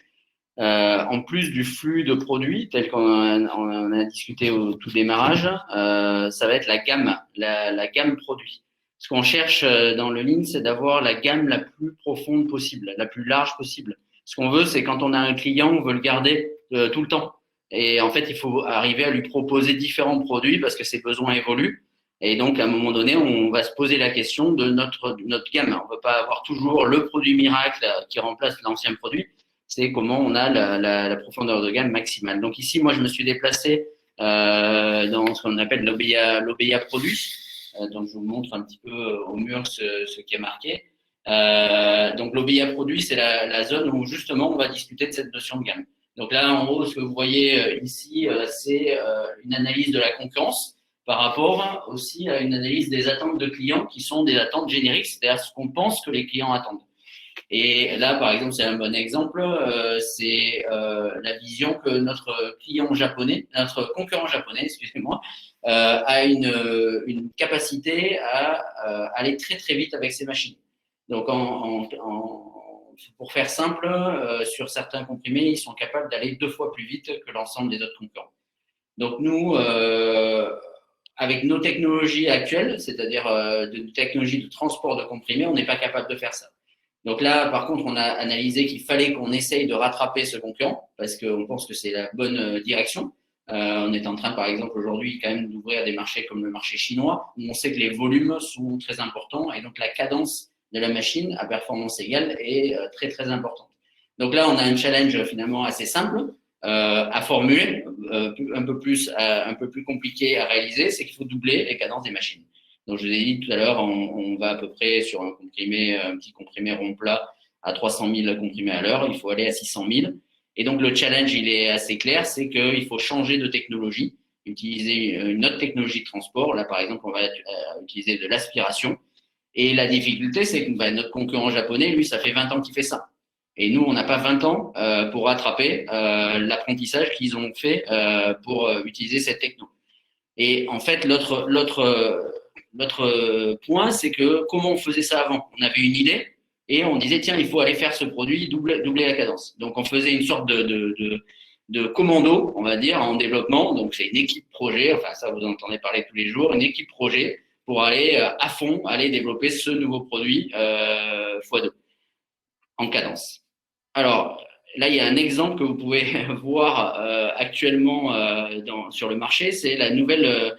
En plus du flux de produits tel qu'on a discuté au tout démarrage, ça va être la gamme, la gamme produit. Ce qu'on cherche dans le Lean, c'est d'avoir la gamme la plus profonde possible, la plus large possible. Ce qu'on veut, c'est quand on a un client, on veut le garder tout le temps. Et en fait, il faut arriver à lui proposer différents produits parce que ses besoins évoluent. Et donc, à un moment donné, on va se poser la question de notre gamme. On ne peut pas avoir toujours le produit miracle qui remplace l'ancien produit. C'est comment on a la profondeur de gamme maximale. Donc ici, moi, je me suis déplacé dans ce qu'on appelle l'OBIA produit. Donc, je vous montre un petit peu au mur ce qui est marqué. Donc, l'OBIA produit, c'est la zone où justement on va discuter de cette notion de gamme. Donc là, en haut, ce que vous voyez ici, c'est une analyse de la concurrence par rapport aussi à une analyse des attentes de clients qui sont des attentes génériques, c'est-à-dire ce qu'on pense que les clients attendent. Et là, par exemple, c'est un bon exemple, c'est la vision que notre concurrent japonais, excusez-moi, a une capacité à aller très très vite avec ses machines. Donc, pour faire simple, sur certains comprimés, ils sont capables d'aller 2 fois plus vite que l'ensemble des autres concurrents. Donc, nous, avec nos technologies actuelles, c'est-à-dire de technologies de transport de comprimés, on n'est pas capable de faire ça. Donc là, par contre, on a analysé qu'il fallait qu'on essaye de rattraper ce concurrent parce qu'on pense que c'est la bonne direction. On est en train, par exemple, aujourd'hui, quand même d'ouvrir des marchés comme le marché chinois où on sait que les volumes sont très importants et donc la cadence de la machine à performance égale est très, très importante. Donc là, on a un challenge finalement assez simple à formuler, un peu plus compliqué à réaliser, c'est qu'il faut doubler les cadences des machines. Donc, je vous ai dit tout à l'heure, on va à peu près sur un petit comprimé rond plat à 300 000 comprimés à l'heure. Il faut aller à 600 000. Et donc, le challenge, il est assez clair, c'est qu'il faut changer de technologie, utiliser une autre technologie de transport. Là, par exemple, on va utiliser de l'aspiration. Et la difficulté, c'est que notre concurrent japonais, lui, ça fait 20 ans qu'il fait ça. Et nous, on n'a pas 20 ans pour rattraper l'apprentissage qu'ils ont fait pour utiliser cette techno. Et en fait, l'autre point, c'est que comment on faisait ça avant? On avait une idée et on disait, tiens, il faut aller faire ce produit, doubler la cadence. Donc, on faisait une sorte de commando, on va dire, en développement. Donc, c'est une équipe projet, enfin, ça, vous en entendez parler tous les jours, une équipe projet pour aller à fond, aller développer ce nouveau produit x2 en cadence. Alors, là, il y a un exemple que vous pouvez voir actuellement sur le marché, c'est la nouvelle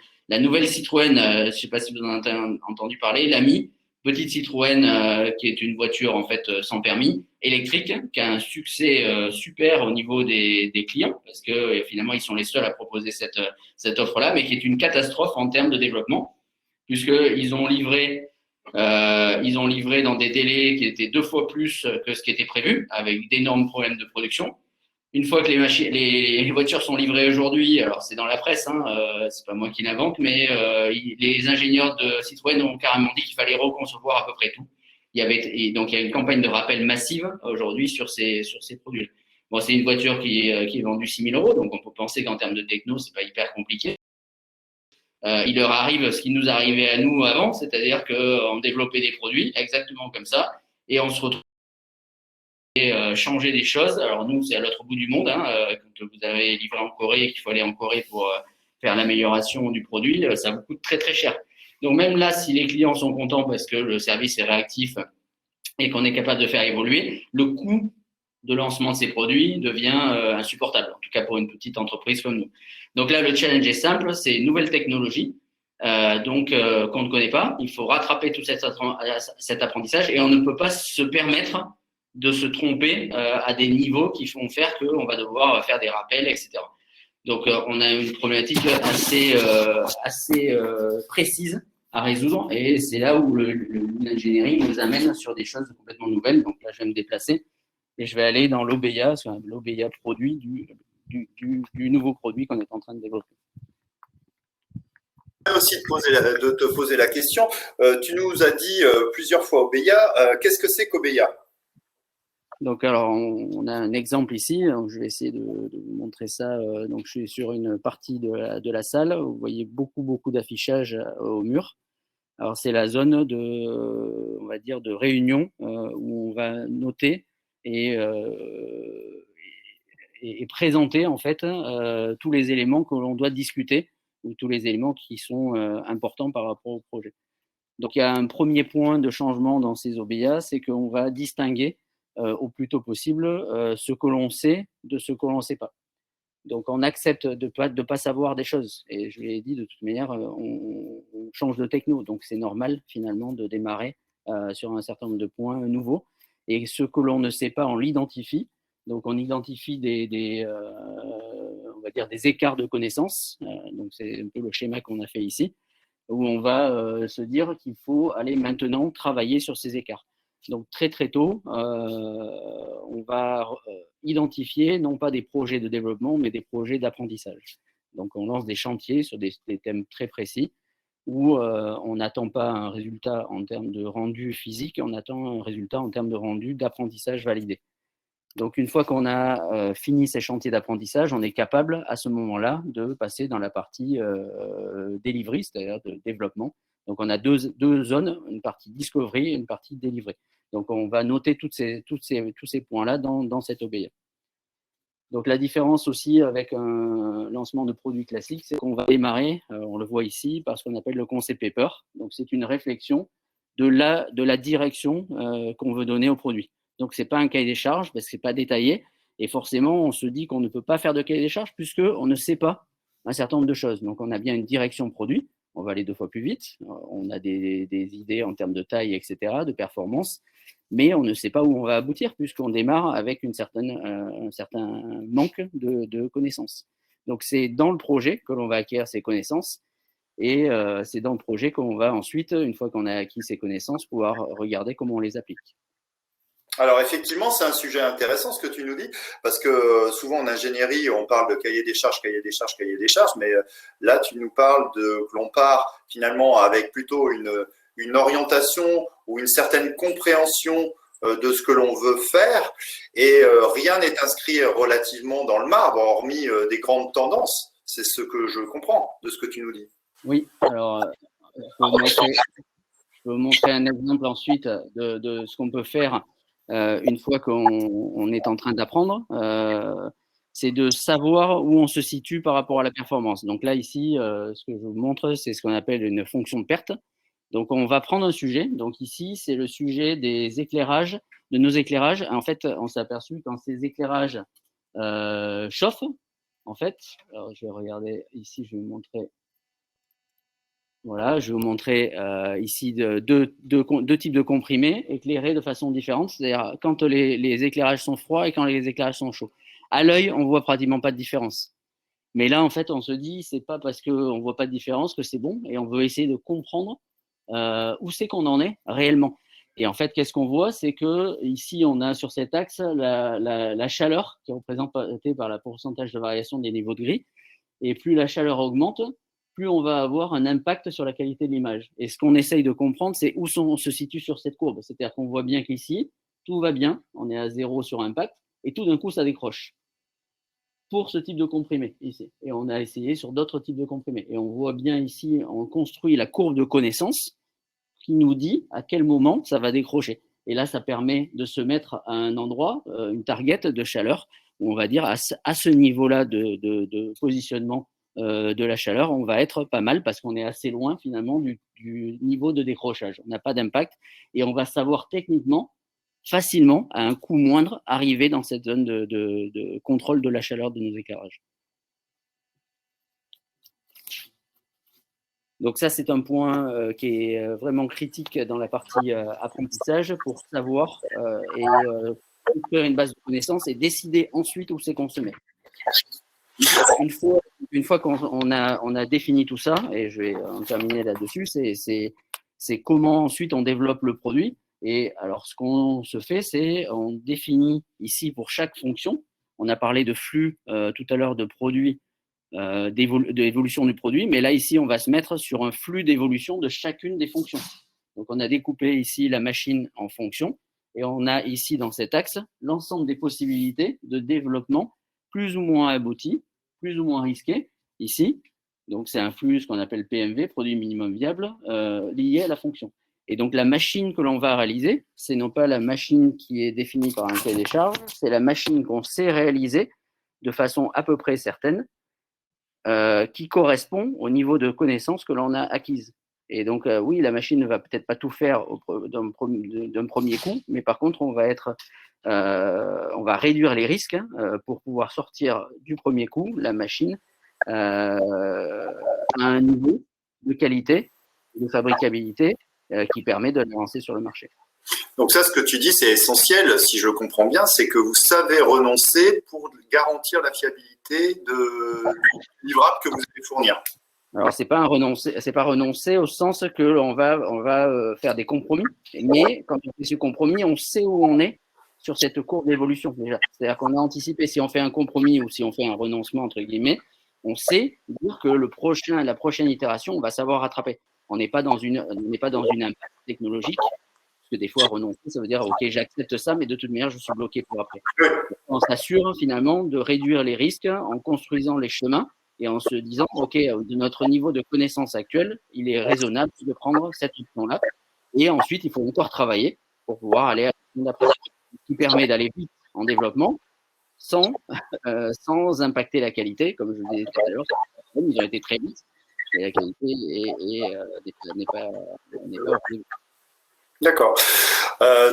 Citroën, je ne sais pas si vous en avez entendu parler, l'Ami, petite Citroën qui est une voiture en fait sans permis, électrique, qui a un succès super au niveau des clients, parce que finalement, ils sont les seuls à proposer cette offre-là, mais qui est une catastrophe en termes de développement, puisqu'ils ont livré dans des délais qui étaient 2 fois plus que ce qui était prévu, avec d'énormes problèmes de production. Une fois que les voitures sont livrées aujourd'hui, alors c'est dans la presse, c'est pas moi qui l'invente, mais les ingénieurs de Citroën ont carrément dit qu'il fallait reconcevoir à peu près tout. Donc il y a une campagne de rappel massive aujourd'hui sur ces produits. Bon, c'est une voiture qui est vendue 6 000 €, donc on peut penser qu'en termes de techno, c'est pas hyper compliqué. Il leur arrive ce qui nous arrivait à nous avant, c'est-à-dire qu'on développait des produits exactement comme ça, et on se retrouve à changer des choses. Alors nous, c'est à l'autre bout du monde, quand vous avez livré en Corée et qu'il faut aller en Corée pour faire l'amélioration du produit, ça vous coûte très très cher. Donc même là, si les clients sont contents parce que le service est réactif et qu'on est capable de faire évoluer, le coût de lancement de ces produits devient insupportable, en tout cas pour une petite entreprise comme nous. Donc là, le challenge est simple, c'est une nouvelle technologie qu'on ne connaît pas. Il faut rattraper tout cet apprentissage et on ne peut pas se permettre de se tromper à des niveaux qui font faire qu'on va devoir faire des rappels, etc. Donc, on a une problématique assez précise à résoudre et c'est là où l'ingénierie nous amène sur des choses complètement nouvelles. Donc là, je vais me déplacer. Et je vais aller dans l'OBIA, l'OBIA produit du nouveau produit qu'on est en train de développer. Aussi de te poser la question. Tu nous as dit plusieurs fois OBIA. Qu'est-ce que c'est qu'OBIA? Donc, alors, on a un exemple ici. Donc, je vais essayer de vous montrer ça. Donc, je suis sur une partie de la salle. Vous voyez beaucoup d'affichage au mur. Alors, c'est la zone on va dire, de réunion où on va noter et présenter en fait tous les éléments que l'on doit discuter ou tous les éléments qui sont importants par rapport au projet. Donc, il y a un premier point de changement dans ces OBIA, c'est qu'on va distinguer au plus tôt possible ce que l'on sait de ce que l'on ne sait pas. Donc, on accepte de pas savoir des choses. Et je l'ai dit, de toute manière, on change de techno. Donc, c'est normal, finalement, de démarrer sur un certain nombre de points nouveaux. Et ce que l'on ne sait pas, on l'identifie. Donc, on identifie on va dire des écarts de connaissances. Donc, c'est un peu le schéma qu'on a fait ici. où on va se dire qu'il faut aller maintenant travailler sur ces écarts. Donc très très tôt, on va identifier non pas des projets de développement, mais des projets d'apprentissage. Donc on lance des chantiers sur des thèmes très précis où on n'attend pas un résultat en termes de rendu physique, on attend un résultat en termes de rendu d'apprentissage validé. Donc une fois qu'on a fini ces chantiers d'apprentissage, on est capable à ce moment-là de passer dans la partie delivery, c'est-à-dire de développement. Donc on a deux zones, une partie discovery et une partie delivery. Donc on va noter tous ces points-là dans cette OBE. Donc la différence aussi avec un lancement de produit classique, c'est qu'on va démarrer, on le voit ici, par ce qu'on appelle le concept paper. Donc c'est une réflexion de la direction qu'on veut donner au produit. Donc ce n'est pas un cahier des charges parce que ce n'est pas détaillé. Et forcément, on se dit qu'on ne peut pas faire de cahier des charges puisqu'on ne sait pas un certain nombre de choses. Donc on a bien une direction produit, on va aller 2 fois plus vite, on a des idées en termes de taille, etc., de performance, mais on ne sait pas où on va aboutir puisqu'on démarre avec un certain manque de connaissances. Donc c'est dans le projet que l'on va acquérir ces connaissances et c'est dans le projet qu'on va ensuite, une fois qu'on a acquis ces connaissances, pouvoir regarder comment on les applique. Alors effectivement, c'est un sujet intéressant ce que tu nous dis, parce que souvent en ingénierie, on parle de cahier des charges, mais là tu nous parles que l'on part finalement avec plutôt une orientation ou une certaine compréhension de ce que l'on veut faire, et rien n'est inscrit relativement dans le marbre, hormis des grandes tendances. C'est ce que je comprends de ce que tu nous dis. Oui, alors je peux montrer un exemple ensuite de ce qu'on peut faire une fois qu'on est en train d'apprendre, c'est de savoir où on se situe par rapport à la performance. Donc là, ici, ce que je vous montre, c'est ce qu'on appelle une fonction de perte. Donc, on va prendre un sujet. Donc ici, c'est le sujet des éclairages, de nos éclairages. En fait, on s'est aperçu quand ces éclairages chauffent, en fait, alors je vais regarder ici, je vais vous montrer. Voilà, je vais vous montrer ici deux types de comprimés éclairés de façon différente, c'est-à-dire quand les éclairages sont froids et quand les éclairages sont chauds. À l'œil, on voit pratiquement pas de différence. Mais là, en fait, on se dit, c'est pas parce qu'on voit pas de différence que c'est bon, et on veut essayer de comprendre où c'est qu'on en est réellement. Et en fait, qu'est-ce qu'on voit, c'est que ici, on a sur cet axe la chaleur qui est représentée par le pourcentage de variation des niveaux de gris. Et plus la chaleur augmente, plus on va avoir un impact sur la qualité de l'image. Et ce qu'on essaye de comprendre, c'est où on se situe sur cette courbe. C'est-à-dire qu'on voit bien qu'ici, tout va bien, on est à 0 sur impact, et tout d'un coup, ça décroche. Pour ce type de comprimé, ici. Et on a essayé sur d'autres types de comprimés. Et on voit bien ici, on construit la courbe de connaissance qui nous dit à quel moment ça va décrocher. Et là, ça permet de se mettre à un endroit, une target de chaleur, où on va dire à ce niveau-là de positionnement de la chaleur, on va être pas mal parce qu'on est assez loin finalement du niveau de décrochage. On n'a pas d'impact et on va savoir techniquement, facilement, à un coût moindre, arriver dans cette zone de contrôle de la chaleur de nos éclairages. Donc ça, c'est un point qui est vraiment critique dans la partie apprentissage pour savoir et construire une base de connaissances et décider ensuite où c'est consommé. Une fois qu'on a défini tout ça, et je vais en terminer là-dessus, c'est comment ensuite on développe le produit. Et alors, ce qu'on se fait, c'est on définit ici pour chaque fonction. On a parlé de flux tout à l'heure de produits, d'évolution du produit, mais là, ici, on va se mettre sur un flux d'évolution de chacune des fonctions. Donc, on a découpé ici la machine en fonctions et on a ici, dans cet axe, l'ensemble des possibilités de développement plus ou moins abouti, plus ou moins risqué, ici. Donc, c'est un flux, ce qu'on appelle PMV, produit minimum viable, lié à la fonction. Et donc, la machine que l'on va réaliser, c'est non pas la machine qui est définie par un cahier des charges, c'est la machine qu'on sait réaliser de façon à peu près certaine, qui correspond au niveau de connaissance que l'on a acquise. Et donc, oui, la machine ne va peut-être pas tout faire d'un premier coup, mais par contre, on va réduire les risques pour pouvoir sortir du premier coup la machine à un niveau de qualité, de fabricabilité qui permet de l'avancer sur le marché. Donc ça, ce que tu dis, c'est essentiel, si je comprends bien, c'est que vous savez renoncer pour garantir la fiabilité de livrables que vous allez fournir. Alors, c'est pas renoncer au sens que on va faire des compromis. Mais quand on fait ce compromis, on sait où on est sur cette courbe d'évolution déjà. C'est-à-dire qu'on a anticipé si on fait un compromis ou si on fait un renoncement entre guillemets, on sait dire que la prochaine itération, on va savoir rattraper. On n'est pas dans une impasse technologique. Parce que des fois, renoncer, ça veut dire, OK, j'accepte ça, mais de toute manière, je suis bloqué pour après. On s'assure finalement de réduire les risques en construisant les chemins et en se disant, OK, de notre niveau de connaissance actuel, il est raisonnable de prendre cette option-là. Et ensuite, il faut encore travailler pour pouvoir aller à l'option d'après. Ce qui permet d'aller vite en développement sans impacter la qualité. Comme je vous disais tout à l'heure, ils ont été très vite et la qualité n'est pas au niveau. D'accord.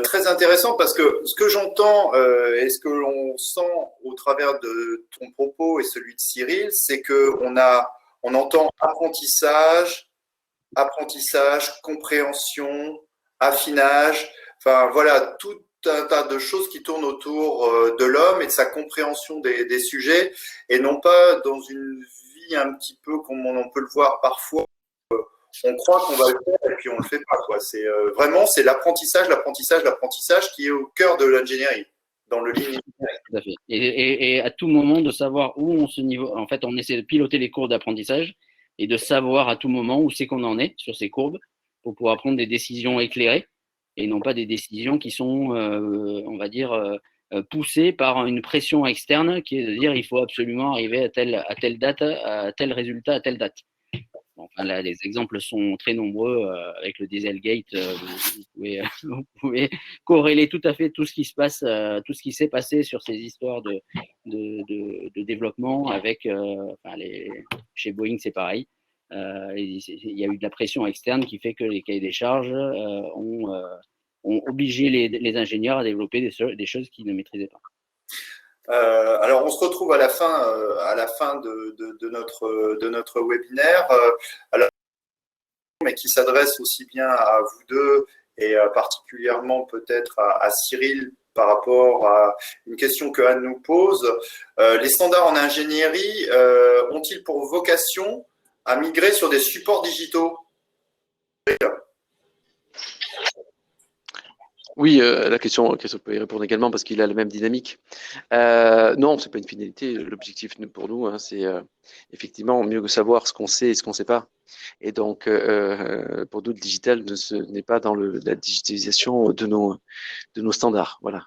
Très intéressant parce que ce que j'entends et ce que l'on sent au travers de ton propos et celui de Cyril, c'est qu'on entend apprentissage, compréhension, affinage, enfin voilà, tout un tas de choses qui tournent autour de l'homme et de sa compréhension des sujets et non pas dans une vie un petit peu comme on peut le voir parfois. On croit qu'on va le faire et puis on le fait pas, quoi. C'est vraiment c'est l'apprentissage qui est au cœur de l'ingénierie, dans le ligne. Tout à fait. Et à tout moment de savoir où on se niveau. En fait, on essaie de piloter les courbes d'apprentissage et de savoir à tout moment où c'est qu'on en est sur ces courbes pour pouvoir prendre des décisions éclairées et non pas des décisions qui sont, on va dire, poussées par une pression externe qui est de dire il faut absolument arriver à telle date, à tel résultat, à telle date. Enfin, là, les exemples sont très nombreux avec le Dieselgate. Vous pouvez corréler tout à fait tout ce qui se passe, tout ce qui s'est passé sur ces histoires de développement avec, chez Boeing, c'est pareil. Il y a eu de la pression externe qui fait que les cahiers des charges ont obligé les ingénieurs à développer des choses qu'ils ne maîtrisaient pas. Alors, on se retrouve à la fin de notre webinaire, mais qui s'adresse aussi bien à vous deux et particulièrement peut-être à Cyril par rapport à une question que Anne nous pose. Les standards en ingénierie ont-ils pour vocation à migrer sur des supports digitaux ? Oui, la question, Christophe peut y répondre également parce qu'il a la même dynamique. Non, c'est pas une finalité. L'objectif pour nous, hein, c'est effectivement mieux savoir ce qu'on sait et ce qu'on ne sait pas. Et donc, pour nous, le digital n'est pas dans la digitalisation de nos standards. Voilà.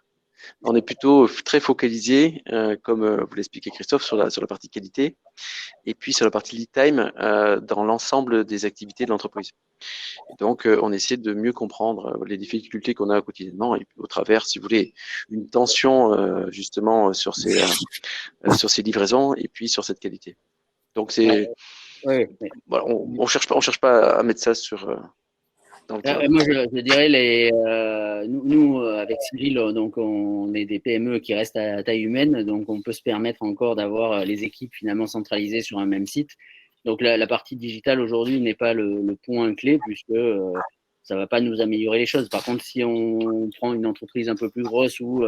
On est plutôt très focalisé, comme vous l'expliquait Christophe, sur la partie qualité et puis sur la partie lead time dans l'ensemble des activités de l'entreprise. Et donc, on essaie de mieux comprendre les difficultés qu'on a quotidiennement et au travers, si vous voulez, une tension justement sur ces livraisons et puis sur cette qualité. Donc, c'est voilà, on cherche pas à mettre ça dans le cloud. Moi, je dirais nous avec Cyril, donc on est des PME qui restent à taille humaine, donc on peut se permettre encore d'avoir les équipes finalement centralisées sur un même site. Donc la partie digitale aujourd'hui n'est pas le point clé puisque ça va pas nous améliorer les choses. Par contre, si on prend une entreprise un peu plus grosse où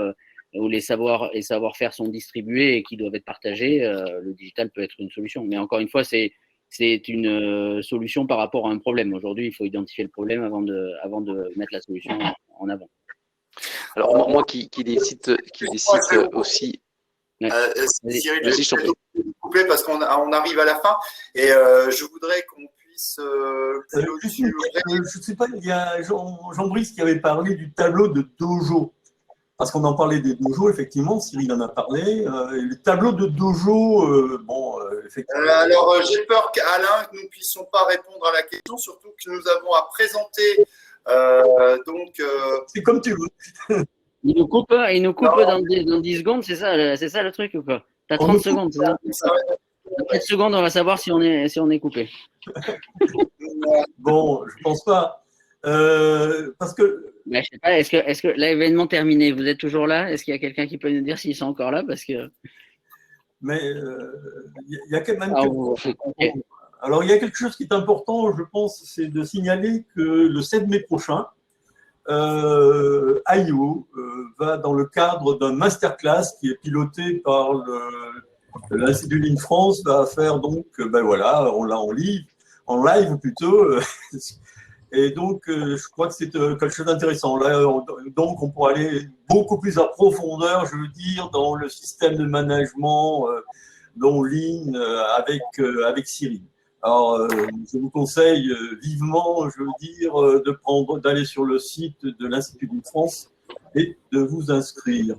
les savoir-faire sont distribués et qui doivent être partagés, le digital peut être une solution. Mais encore une fois, c'est une solution par rapport à un problème. Aujourd'hui, il faut identifier le problème avant de mettre la solution en avant. Alors moi qui décide aussi. Cyril, je vais vous couper parce qu'on arrive à la fin et je voudrais qu'on puisse. Je ne sais pas, il y a Jean-Brice qui avait parlé du tableau de dojo. Parce qu'on en parlait des dojos, effectivement, Cyril en a parlé. Le tableau de dojo, effectivement. Alors, j'ai peur qu'Alain, que nous ne puissions pas répondre à la question, surtout que nous avons à présenter. C'est comme tu veux. Il nous coupe dans 10 secondes, c'est ça le truc ou quoi? T'as 30 secondes, c'est ça? Dans 4 secondes, on va savoir si on est coupé. Bon, je pense pas. Parce que. Mais je sais pas, est-ce que l'événement terminé, vous êtes toujours là? Est-ce qu'il y a quelqu'un qui peut nous dire s'ils sont encore là? Parce que. Mais il y a quand même. Alors, il y a quelque chose qui est important, je pense, c'est de signaler que le 7 mai prochain, IO va, dans le cadre d'un masterclass qui est piloté par l'Institut Ligne France, va faire donc, on l'a en livre, en live plutôt. Et donc, je crois que c'est quelque chose d'intéressant. Là, donc, on pourrait aller beaucoup plus en profondeur, je veux dire, dans le système de management en ligne avec Cyril. Alors, je vous conseille vivement, je veux dire, d'aller sur le site de l'Institut de France et de vous inscrire.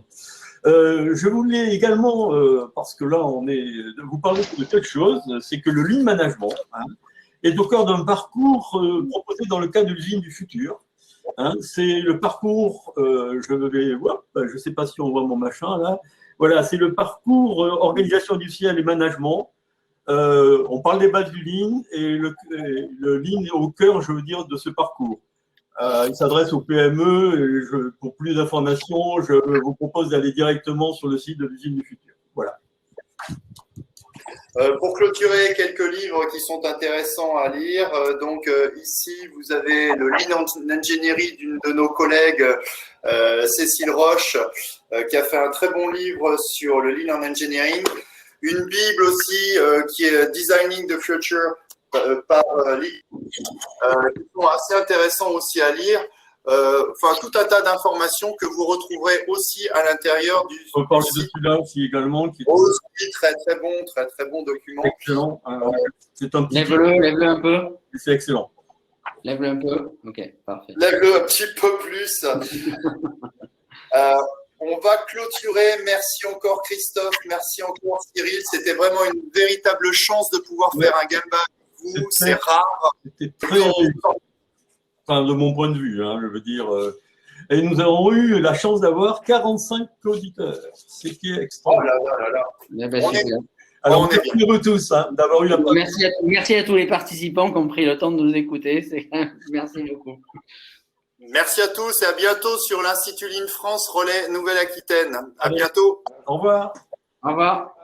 Je voulais également, parce que là, vous parler de quelque chose, c'est que le lean management est au cœur d'un parcours proposé dans le cadre de l'usine du futur. C'est le parcours, je ne sais pas si on voit mon machin là, voilà, c'est le parcours organisation industrielle et management. On parle des bases du lean et le lean est au cœur, je veux dire, de ce parcours. Il s'adresse aux PME. Et pour plus d'informations, je vous propose d'aller directement sur le site de l'usine du futur. Voilà. Pour clôturer, quelques livres qui sont intéressants à lire. Donc ici, vous avez le Lean Engineering d'une de nos collègues, Cécile Roche, qui a fait un très bon livre sur le Lean Engineering. Une Bible aussi qui est Designing the Future par Lee, qui sont assez intéressants aussi à lire. Enfin, tout un tas d'informations que vous retrouverez aussi à l'intérieur du site. On parle de celui-là aussi également. Qui est aussi très bon document. Excellent. C'est un petit Lève-le un peu. C'est excellent. Lève-le un peu. Ok, parfait. Lève-le un petit peu plus. On va clôturer. Merci encore Christophe, merci encore Cyril. C'était vraiment une véritable chance de pouvoir faire un Gamba avec vous. C'est rare. C'était très, enfin, de mon point de vue, je veux dire. Et nous avons eu la chance d'avoir 45 auditeurs, ce qui est extraordinaire. Oh là là. On est bien. Alors, merci à vous tous d'avoir eu la merci à tous les participants qui ont pris le temps de nous écouter. Merci beaucoup. Merci à tous et à bientôt sur l'Institut Lean France Relais Nouvelle-Aquitaine. À bientôt. Au revoir. Au revoir.